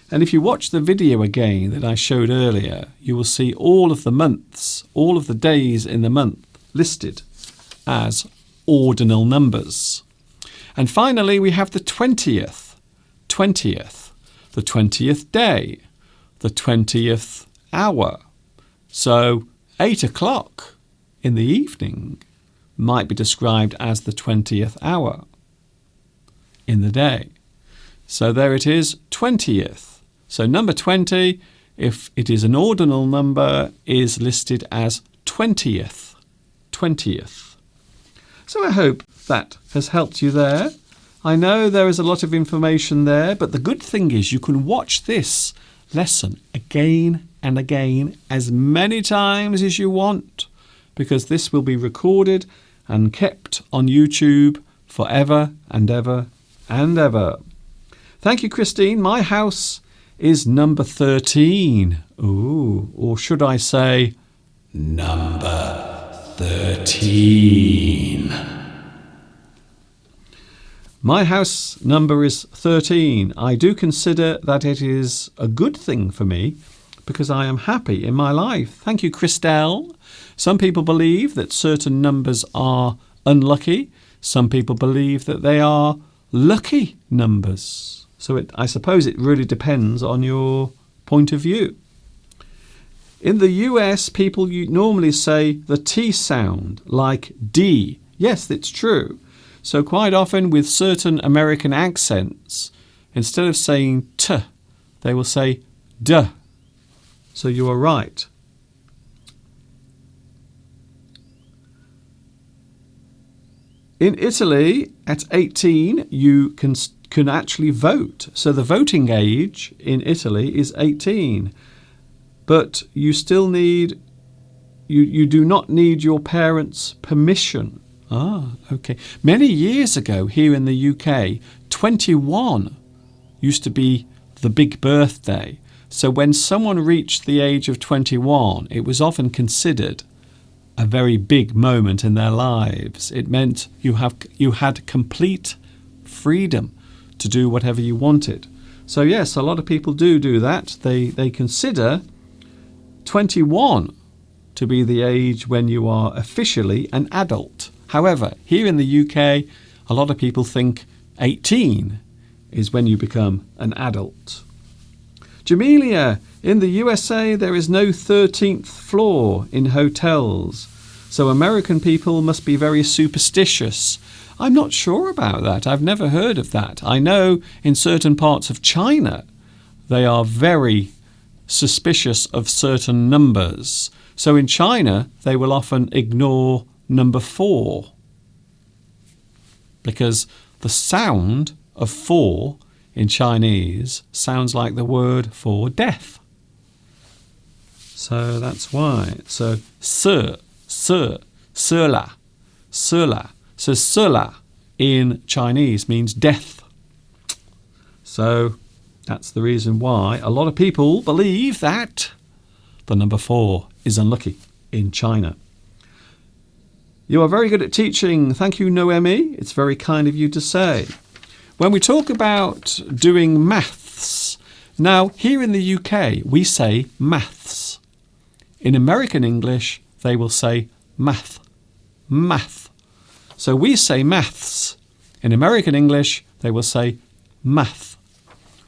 And if you watch the video again that I showed earlier, you will see all of the months, all of the days in the month listed as ordinal numbers. And finally, we have the 20th, 20th, the 20th day, the 20th hour. So 8 o'clock in the evening might be described as the 20th hour in the day. So there it is, 20th. So number 20, if it is an ordinal number, is listed as 20th. 20th. So I hope that has helped you there. I know there is a lot of information there, but the good thing is you can watch this lesson again and again as many times as you want, because this will be recorded and kept on YouTube forever and ever and ever. Thank you, Christine. My house is number 13. Ooh, or should I say number 13. My house number is 13. I do consider that it is a good thing for me because I am happy in my life. Thank you, Christelle. Some people believe that certain numbers are unlucky. Some people believe that they are lucky numbers. So I suppose it really depends on your point of view. In the US, people normally say the T sound, like D. Yes, it's true. So quite often with certain American accents, instead of saying T, they will say D. So you are right. In Italy, at 18, you can can actually vote. So the voting age in Italy is 18. But you still need, you do not need your parents' permission. Ah, okay. Many years ago here in the UK, 21 used to be the big birthday. So when someone reached the age of 21, it was often considered a very big moment in their lives. It meant you had complete freedom to do whatever you wanted. So yes, a lot of people do that. They consider 21 to be the age when you are officially an adult. However, here in the UK, a lot of people think 18 is when you become an adult. Jamelia, in the USA, there is no 13th floor in hotels, so American people must be very superstitious. I'm not sure about that. I've never heard of that. I know in certain parts of China, they are very suspicious of certain numbers. So in China, they will often ignore number 4 because the sound of 4 in Chinese sounds like the word for death. So that's why. So se, la. So se in Chinese means death. So that's the reason why a lot of people believe that the number 4 is unlucky in China. You are very good at teaching. Thank you, Noemi. It's very kind of you to say. When we talk about doing maths, now here in the UK, we say maths. In American English, they will say math. So we say maths. In American English, they will say math.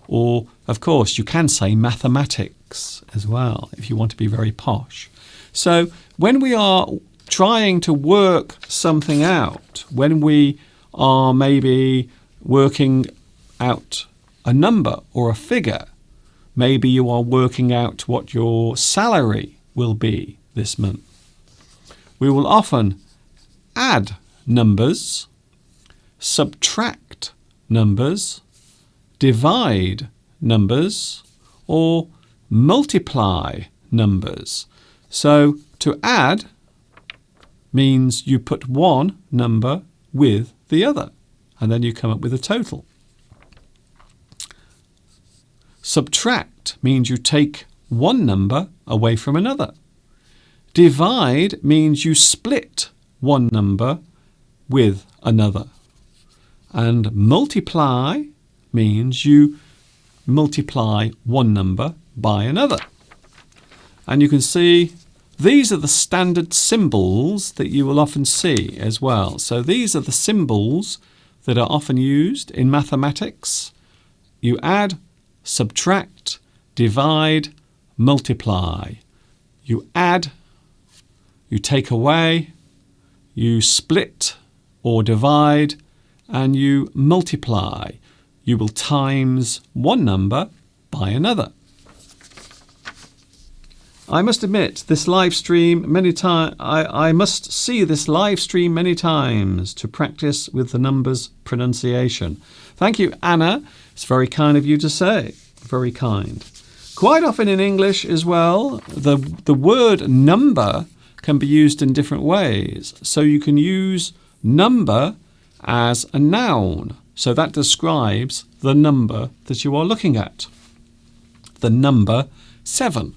Or, of course, you can say mathematics as well if you want to be very posh. So when we are trying to work something out, when we are maybe working out a number or a figure, maybe you are working out what your salary will be this month, we will often add numbers, subtract numbers, divide numbers, or multiply numbers. So to add means you put one number with the other, and then you come up with a total. Subtract means you take one number away from another. Divide means you split one number with another. And multiply means you multiply one number by another. And you can see these are the standard symbols that you will often see as well. So these are the symbols that are often used in mathematics. You add, subtract, divide, multiply. You add, you take away, you split or divide, and you multiply. You will times one number by another. I must admit, this live stream many times. I must see this live stream many times to practice with the numbers pronunciation. Thank you, Anna. It's very kind of you to say. Very kind. Quite often in English as well, the word number can be used in different ways. So you can use number as a noun. So that describes the number that you are looking at. The number 7.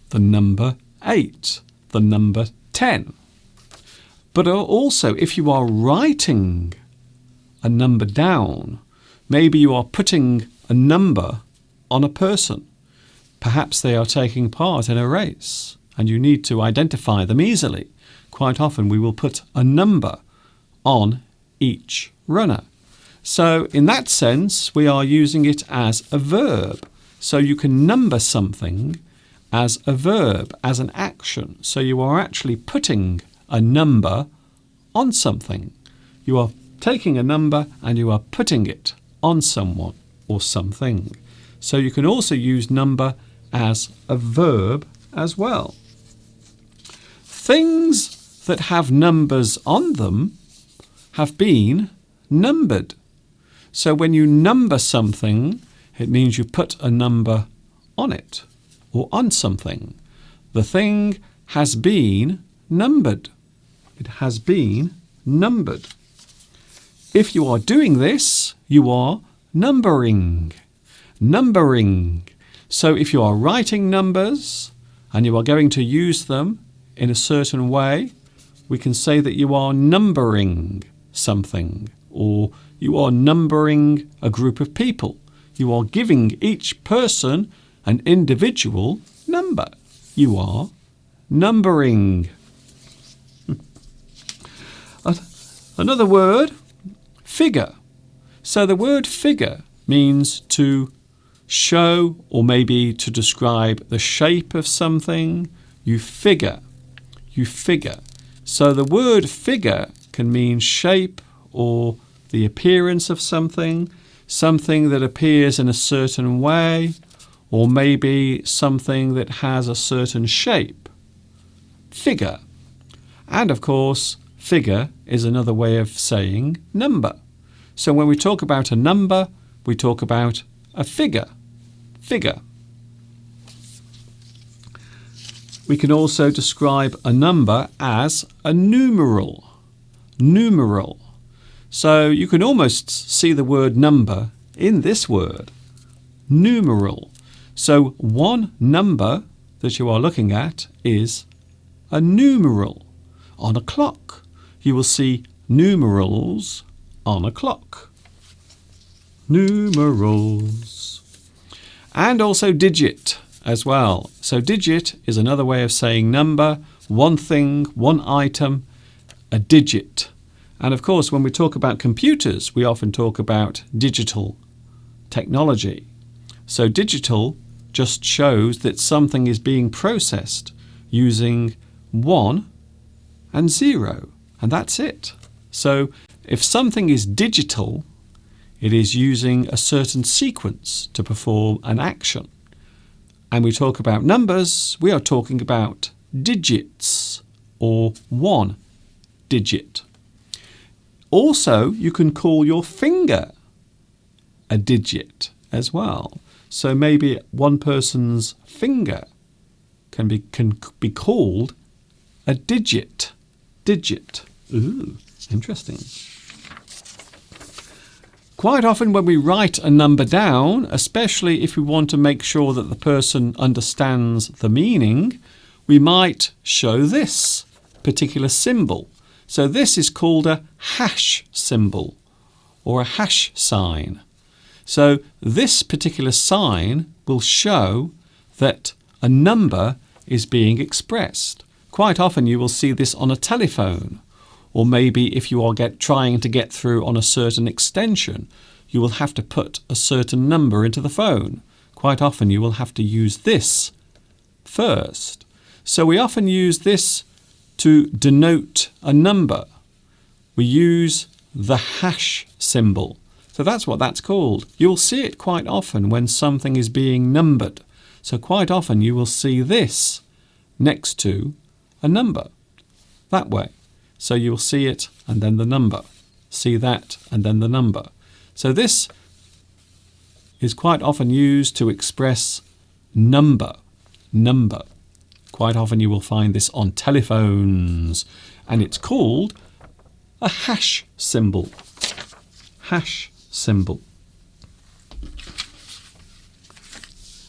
The number 8, the number 10. But also, if you are writing a number down, maybe you are putting a number on a person. Perhaps they are taking part in a race and you need to identify them easily. Quite often we will put a number on each runner. So in that sense, we are using it as a verb. So you can number something as a verb, as an action. So you are actually putting a number on something. You are taking a number and you are putting it on someone or something. So you can also use number as a verb as well. Things that have numbers on them have been numbered. So when you number something, it means you put a number on it or on something. The thing has been numbered. It has been numbered. If you are doing this, you are numbering. Numbering. So if you are writing numbers and you are going to use them in a certain way, we can say that you are numbering something, or you are numbering a group of people. You are giving each person an individual number. You are numbering. Another word, figure. So the word figure means to show or maybe to describe the shape of something. You figure. You figure. So the word figure can mean shape or the appearance of something, something that appears in a certain way, or maybe something that has a certain shape. Figure. And of course, figure is another way of saying number. So when we talk about a number, we talk about a figure. Figure. We can also describe a number as a numeral. Numeral. So you can almost see the word number in this word. Numeral. So one number that you are looking at is a numeral. On a clock, you will see numerals on a clock. Numerals. And also digit as well. So digit is another way of saying number, one thing, one item, a digit. And of course, when we talk about computers, we often talk about digital technology. So digital just shows that something is being processed using 1 and 0, and that's it. So if something is digital, it is using a certain sequence to perform an action. And we talk about numbers, we are talking about digits or one digit. Also, you can call your finger a digit as well. So maybe one person's finger can be called a digit. Digit. Ooh, interesting. Quite often when we write a number down, especially if we want to make sure that the person understands the meaning, we might show this particular symbol. So this is called a hash symbol or a hash sign. So this particular sign will show that a number is being expressed. Quite often you will see this on a telephone, or maybe if you are trying to get through on a certain extension, you will have to put a certain number into the phone. Quite often you will have to use this first. So we often use this to denote a number. We use the hash symbol. So that's what that's called. You'll see it quite often when something is being numbered. So quite often you will see this next to a number, that way. So you'll see it and then the number. See that and then the number. So this is quite often used to express number. Number. Quite often you will find this on telephones, and it's called a hash symbol. Hash symbol.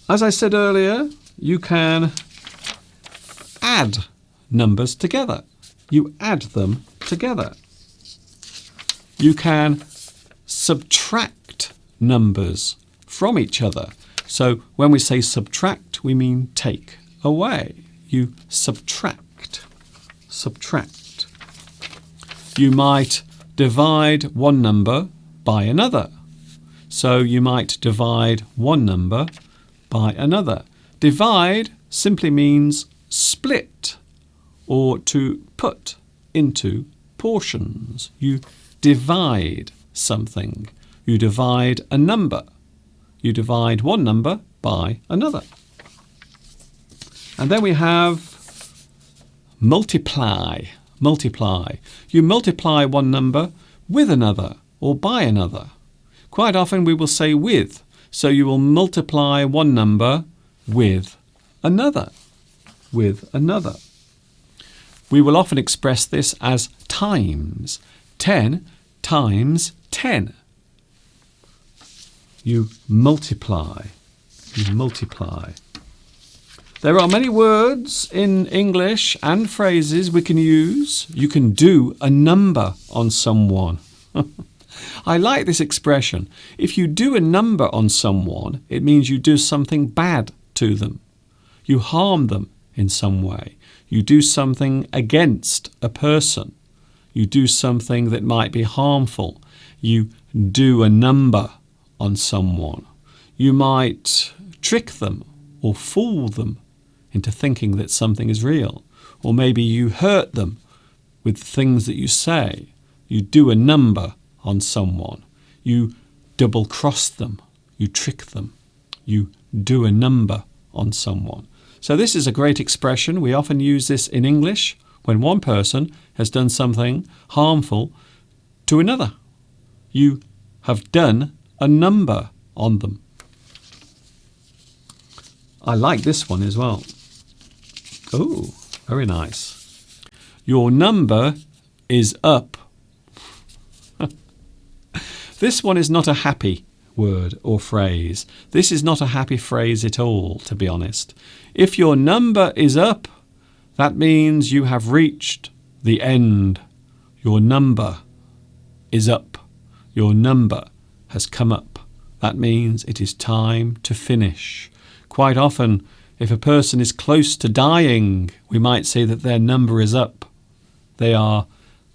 As I said earlier, you can add numbers together. You add them together. You can subtract numbers from each other. So when we say subtract, we mean take away. You subtract. Subtract. You might divide one number by another. So you might divide one number by another. Divide simply means split or to put into portions. You divide something. You divide a number. You divide one number by another. And then we have multiply. Multiply. You multiply one number with another or by another. Quite often we will say with. So you will multiply one number with another. With another. We will often express this as times. 10 times 10. You multiply. You multiply. There are many words in English and phrases we can use. You can do a number on someone. I like this expression. If you do a number on someone, it means you do something bad to them. You harm them in some way. You do something against a person. You do something that might be harmful. You do a number on someone. You might trick them or fool them into thinking that something is real. Or maybe you hurt them with things that you say. You do a number on someone. You double-cross them. You trick them. You do a number on someone. So this is a great expression. We often use this in English when one person has done something harmful to another. You have done a number on them. I like this one as well. Oh, very nice. Your number is up. This one is not a happy word or phrase. This is not a happy phrase at all, to be honest. If your number is up, that means you have reached the end. Your number is up. Your number has come up. That means it is time to finish. Quite often, if a person is close to dying, we might say that their number is up. They are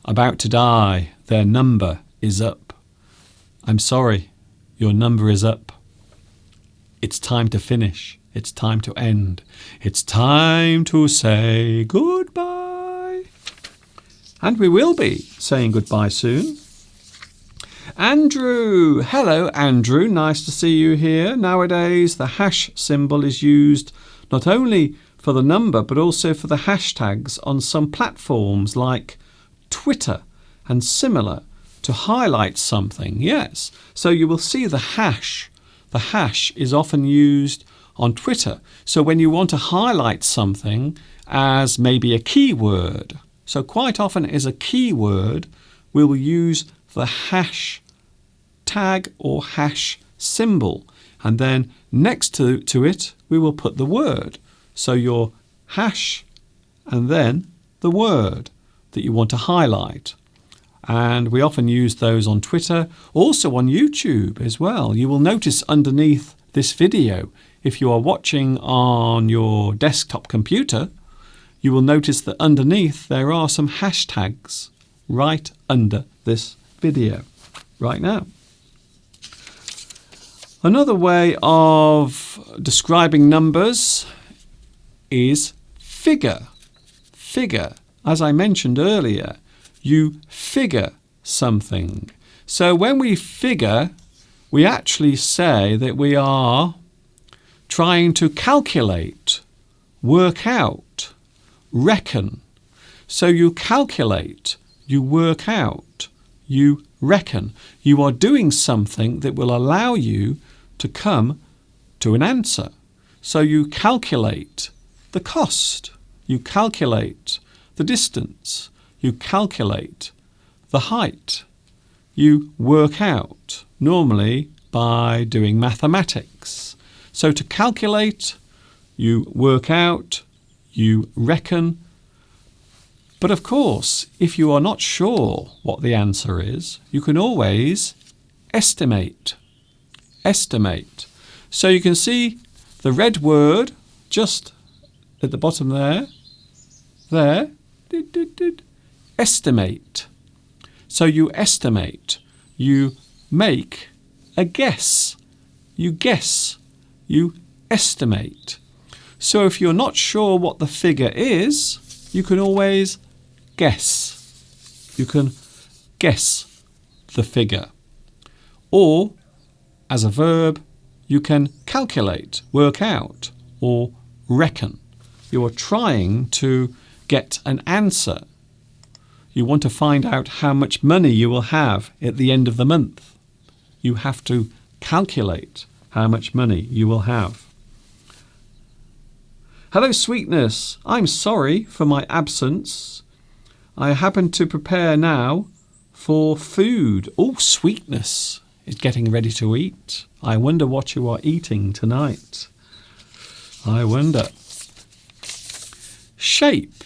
about to die. Their number is up. I'm sorry, your number is up. It's time to finish. It's time to end. It's time to say goodbye. And we will be saying goodbye soon. Andrew. Hello, Andrew. Nice to see you here. Nowadays, the hash symbol is used not only for the number, but also for the hashtags on some platforms like Twitter and similar to highlight something. Yes. So you will see the hash. The hash is often used on Twitter. So when you want to highlight something as maybe a keyword, so quite often as a keyword, we will use the hash tag or hash symbol. And then next to it, we will put the word. So your hash and then the word that you want to highlight. And we often use those on Twitter, also on YouTube as well. You will notice underneath this video, if you are watching on your desktop computer, you will notice that underneath there are some hashtags right under this video right now. Another way of describing numbers is figure. Figure. As I mentioned earlier, you figure something. So when we figure, we actually say that we are trying to calculate, work out, reckon. So you calculate, you work out, you reckon. You are doing something that will allow you to come to an answer. So you calculate the cost, you calculate the distance, you calculate the height. You work out, normally by doing mathematics. So to calculate, you work out, you reckon. But of course, if you are not sure what the answer is, you can always estimate. Estimate. So you can see the red word just at the bottom there. There. Estimate. So you estimate. You make a guess. You guess. You estimate. So if you're not sure what the figure is, you can always guess. You can guess the figure. Or, as a verb, you can calculate, work out, or reckon. You are trying to get an answer. You want to find out how much money you will have at the end of the month. You have to calculate how much money you will have. Hello, sweetness. I'm sorry for my absence. I happen to prepare now for food. Oh, sweetness is getting ready to eat. I wonder what you are eating tonight. I wonder. Shape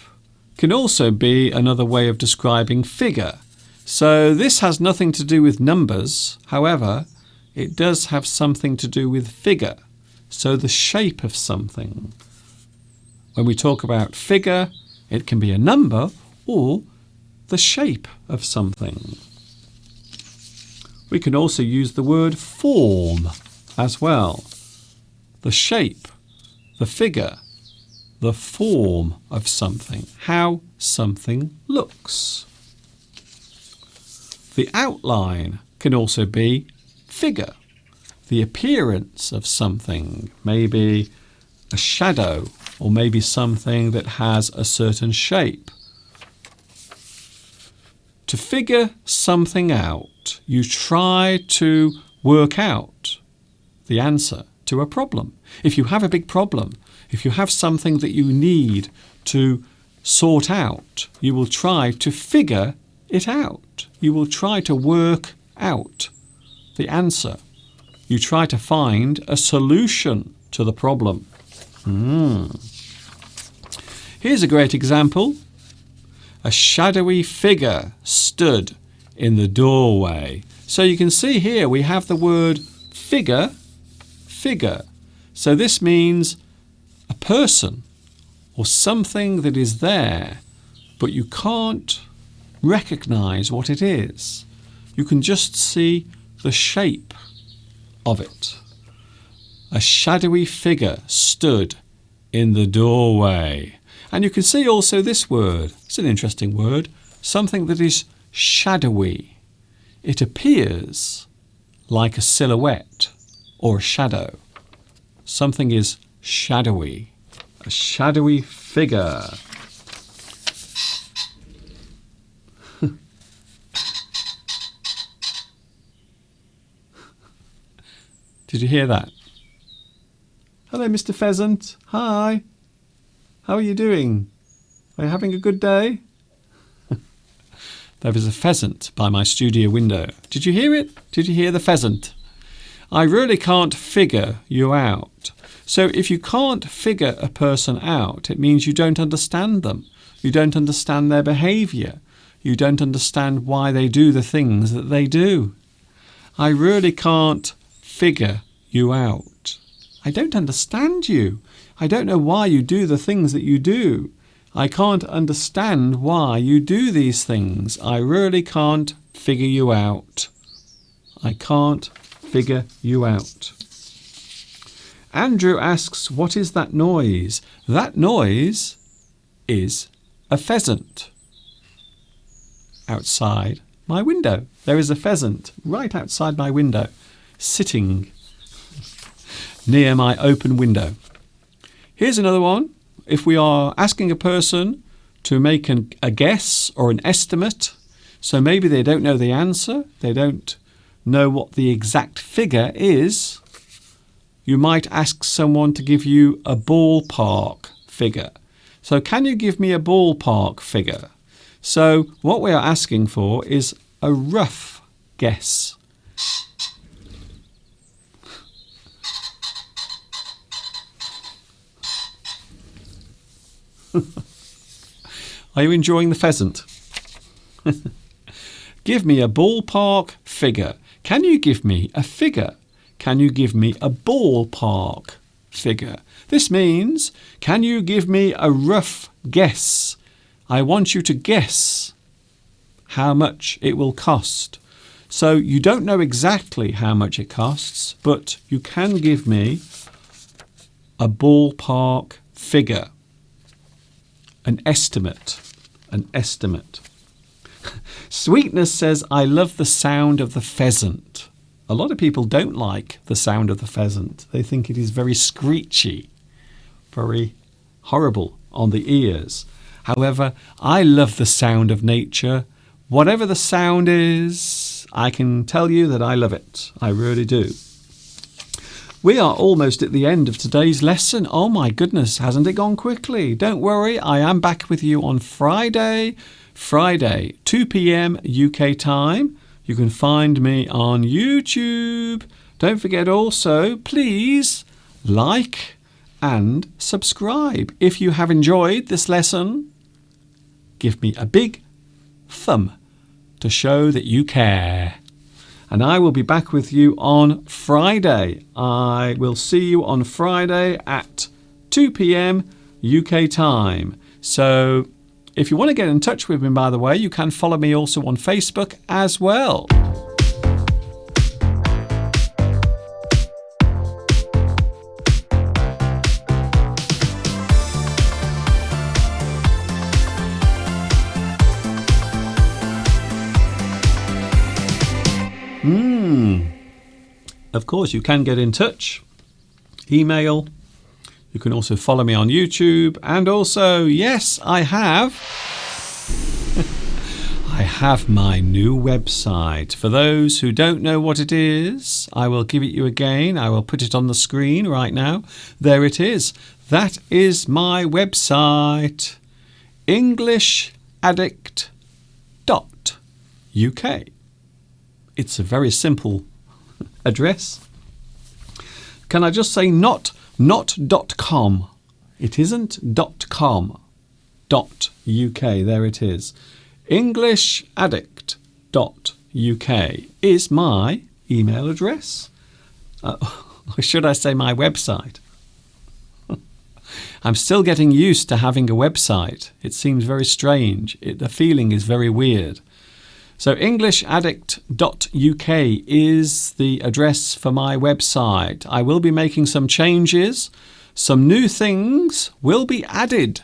can also be another way of describing figure. So this has nothing to do with numbers. However, it does have something to do with figure. So the shape of something. When we talk about figure, it can be a number or the shape of something. We can also use the word form as well. The shape, the figure, the form of something, how something looks. The outline can also be figure, the appearance of something, maybe a shadow or maybe something that has a certain shape. To figure something out, you try to work out the answer to a problem. If you have a big problem, if you have something that you need to sort out, you will try to figure it out. You will try to work out the answer. You try to find a solution to the problem. Here's a great example. A shadowy figure stood in the doorway. So you can see here we have the word figure, figure. So this means a person or something that is there, but you can't recognize what it is. You can just see the shape of it. A shadowy figure stood in the doorway. And you can see also this word. It's an interesting word. Something that is shadowy. It appears like a silhouette or a shadow. Something is shadowy. A shadowy figure. Did you hear that? Hello, Mr. Pheasant. Hi. How are you doing? Are you having a good day? There was a pheasant by my studio window. Did you hear it? Did you hear the pheasant? I really can't figure you out. So if you can't figure a person out, it means you don't understand them. You don't understand their behaviour. You don't understand why they do the things that they do. I really can't figure you out. I don't understand you. I don't know why you do the things that you do. I can't understand why you do these things. I really can't figure you out. I can't figure you out. Andrew asks, what is that noise? That noise is a pheasant. Outside my window. There is a pheasant right outside my window, sitting near my open window. Here's another one. If we are asking a person to make a guess or an estimate, so maybe they don't know the answer, they don't know what the exact figure is, you might ask someone to give you a ballpark figure. So can you give me a ballpark figure? So what we are asking for is a rough guess. Are you enjoying the pheasant? Give me a ballpark figure. Can you give me a figure? Can you give me a ballpark figure? This means, can you give me a rough guess? I want you to guess how much it will cost. So you don't know exactly how much it costs, but you can give me a ballpark figure. An estimate. An estimate. Sweetness says, I love the sound of the pheasant. A lot of people don't like the sound of the pheasant. They think it is very screechy, very horrible on the ears. However, I love the sound of nature. Whatever the sound is, I can tell you that I love it. I really do. We are almost at the end of today's lesson. Oh my goodness, hasn't it gone quickly? Don't worry, I am back with you on Friday, 2 p.m. UK time. You can find me on YouTube. Don't forget also, please like and subscribe. If you have enjoyed this lesson, give me a big thumb to show that you care. And I will be back with you on Friday. I will see you on Friday at 2 p.m. UK time. So if you want to get in touch with me, by the way, you can follow me also on Facebook as well. Of course, you can get in touch. Email. You can also follow me on YouTube. And also, yes, I have my new website. For those who don't know what it is, I will give it you again. I will put it on the screen right now. There it is. That is my website. EnglishAddict.uk. It's a very simple address. Can I just say not .com? It isn't .com. .uk. There it is. EnglishAddict.uk is my email address. Or should I say my website? I'm still getting used to having a website. It seems very strange. The feeling is very weird. So EnglishAddict.uk is the address for my website. I will be making some changes. Some new things will be added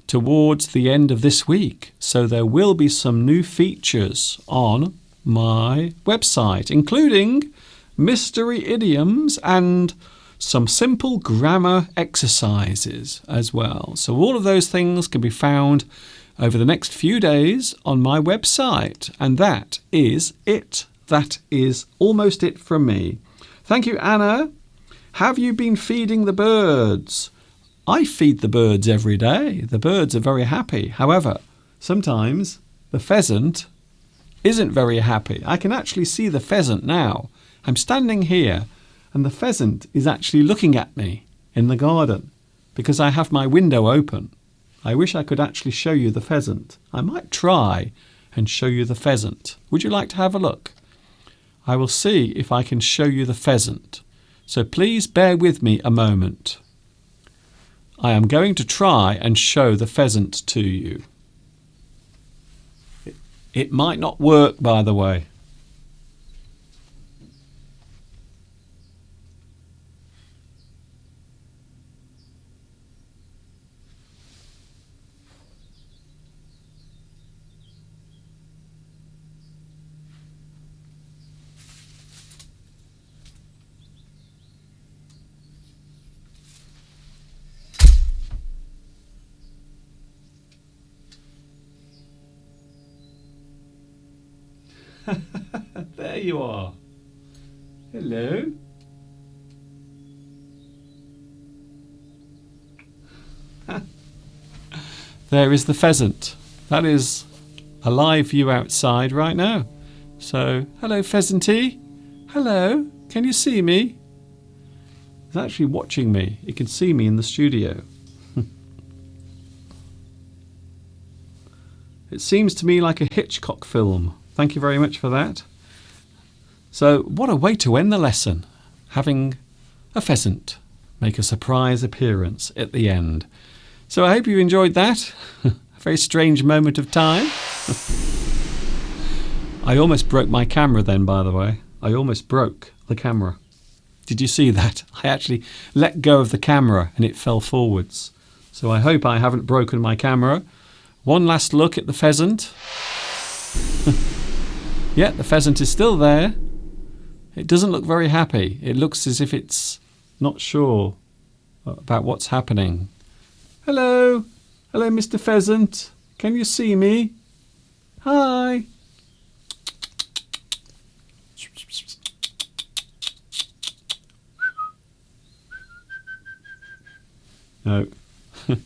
towards the end of this week. So there will be some new features on my website, including mystery idioms and some simple grammar exercises as well. So all of those things can be found over the next few days on my website. And that is it. That is almost it from me. Thank you, Anna. Have you been feeding the birds? I feed the birds every day. The birds are very happy. However, sometimes the pheasant isn't very happy. I can actually see the pheasant now. I'm standing here and the pheasant is actually looking at me in the garden because I have my window open. I wish I could actually show you the pheasant. I might try and show you the pheasant. Would you like to have a look? I will see if I can show you the pheasant. So please bear with me a moment. I am going to try and show the pheasant to you. It might not work, by the way. There you are. Hello. There is the pheasant. That is a live view outside right now. So, hello pheasanty. Hello. Can you see me? It's actually watching me. It can see me in the studio. It seems to me like a Hitchcock film. Thank you very much for that. So what a way to end the lesson, having a pheasant make a surprise appearance at the end. So I hope you enjoyed that. A very strange moment of time. I almost broke my camera then, by the way. I almost broke the camera. Did you see that? I actually let go of the camera and it fell forwards. So I hope I haven't broken my camera. One last look at the pheasant. Yeah, the pheasant is still there. It doesn't look very happy. It looks as if it's not sure about what's happening. Hello. Hello, Mr. Pheasant. Can you see me? Hi. No. The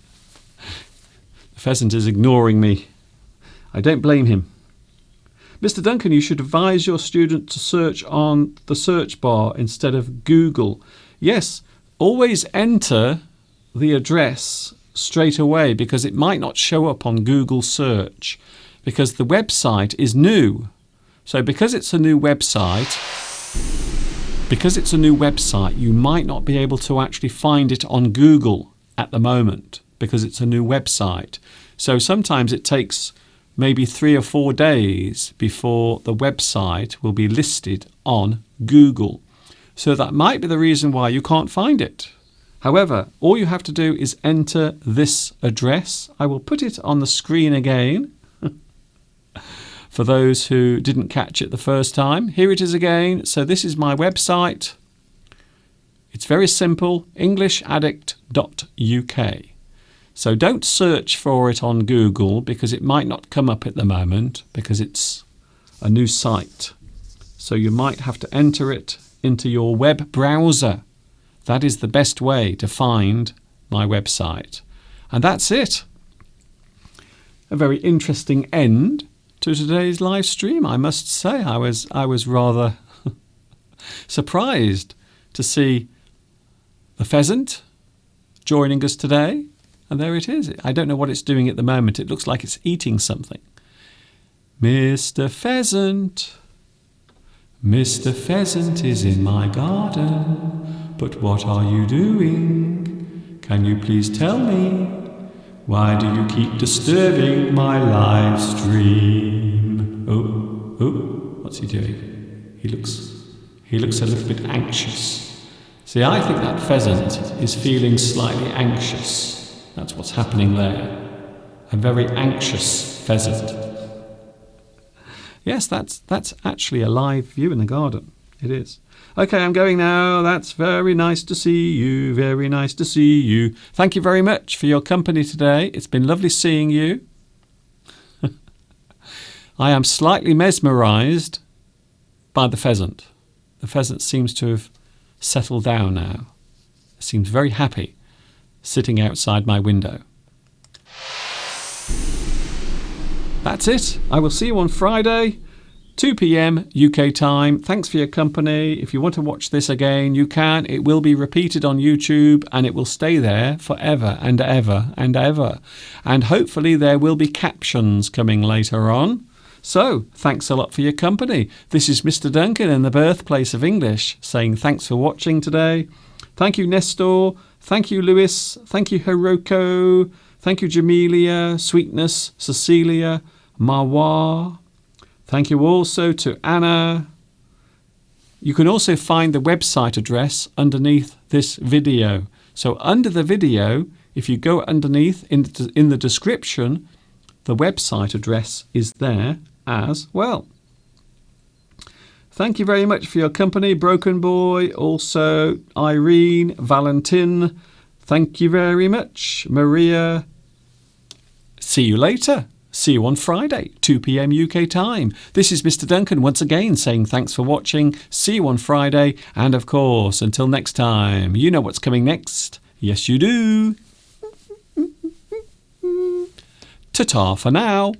pheasant is ignoring me. I don't blame him. Mr. Duncan, you should advise your student to search on the search bar instead of Google. Yes, always enter the address straight away because it might not show up on Google search because the website is new. So because it's a new website, you might not be able to actually find it on Google at the moment because it's a new website. So sometimes it takes maybe 3 or 4 days before the website will be listed on Google. So that might be the reason why you can't find it. However, all you have to do is enter this address. I will put it on the screen again for those who didn't catch it the first time. Here it is again. So this is my website. It's very simple, englishaddict.uk. So don't search for it on Google because it might not come up at the moment because it's a new site. So you might have to enter it into your web browser. That is the best way to find my website. And that's it. A very interesting end to today's live stream, I must say. I was rather surprised to see the pheasant joining us today. And there it is. I don't know what it's doing at the moment. It looks like it's eating something. Mr. Pheasant is in my garden. But what are you doing? Can you please tell me? Why do you keep disturbing my live stream? Oh, what's he doing? He looks a little bit anxious. See, I think that pheasant is feeling slightly anxious. That's what's happening there. A very anxious pheasant. Yes, that's actually a live view in the garden. It is. Okay, I'm going now. That's very nice to see you. Very nice to see you. Thank you very much for your company today. It's been lovely seeing you. I am slightly mesmerised by the pheasant. The pheasant seems to have settled down now. It seems very happy sitting outside my window. That's it. I will see you on Friday, 2 p.m. UK time. Thanks for your company. If you want to watch this again, you can. It will be repeated on YouTube and it will stay there forever and ever and ever. And hopefully there will be captions coming later on. So, thanks a lot for your company. This is Mr. Duncan in the birthplace of English saying thanks for watching today. Thank you, Nestor. Thank you, Lewis. Thank you, Hiroko. Thank you, Jamelia, Sweetness, Cecilia, Marwa. Thank you also to Anna. You can also find the website address underneath this video. So under the video, if you go underneath in the description, the website address is there as well. Thank you very much for your company, Broken Boy, also Irene, Valentin. Thank you very much, Maria. See you later. See you on Friday, 2 p.m. UK time. This is Mr. Duncan once again saying thanks for watching. See you on Friday. And of course, until next time, you know what's coming next. Yes, you do. Ta-ta for now.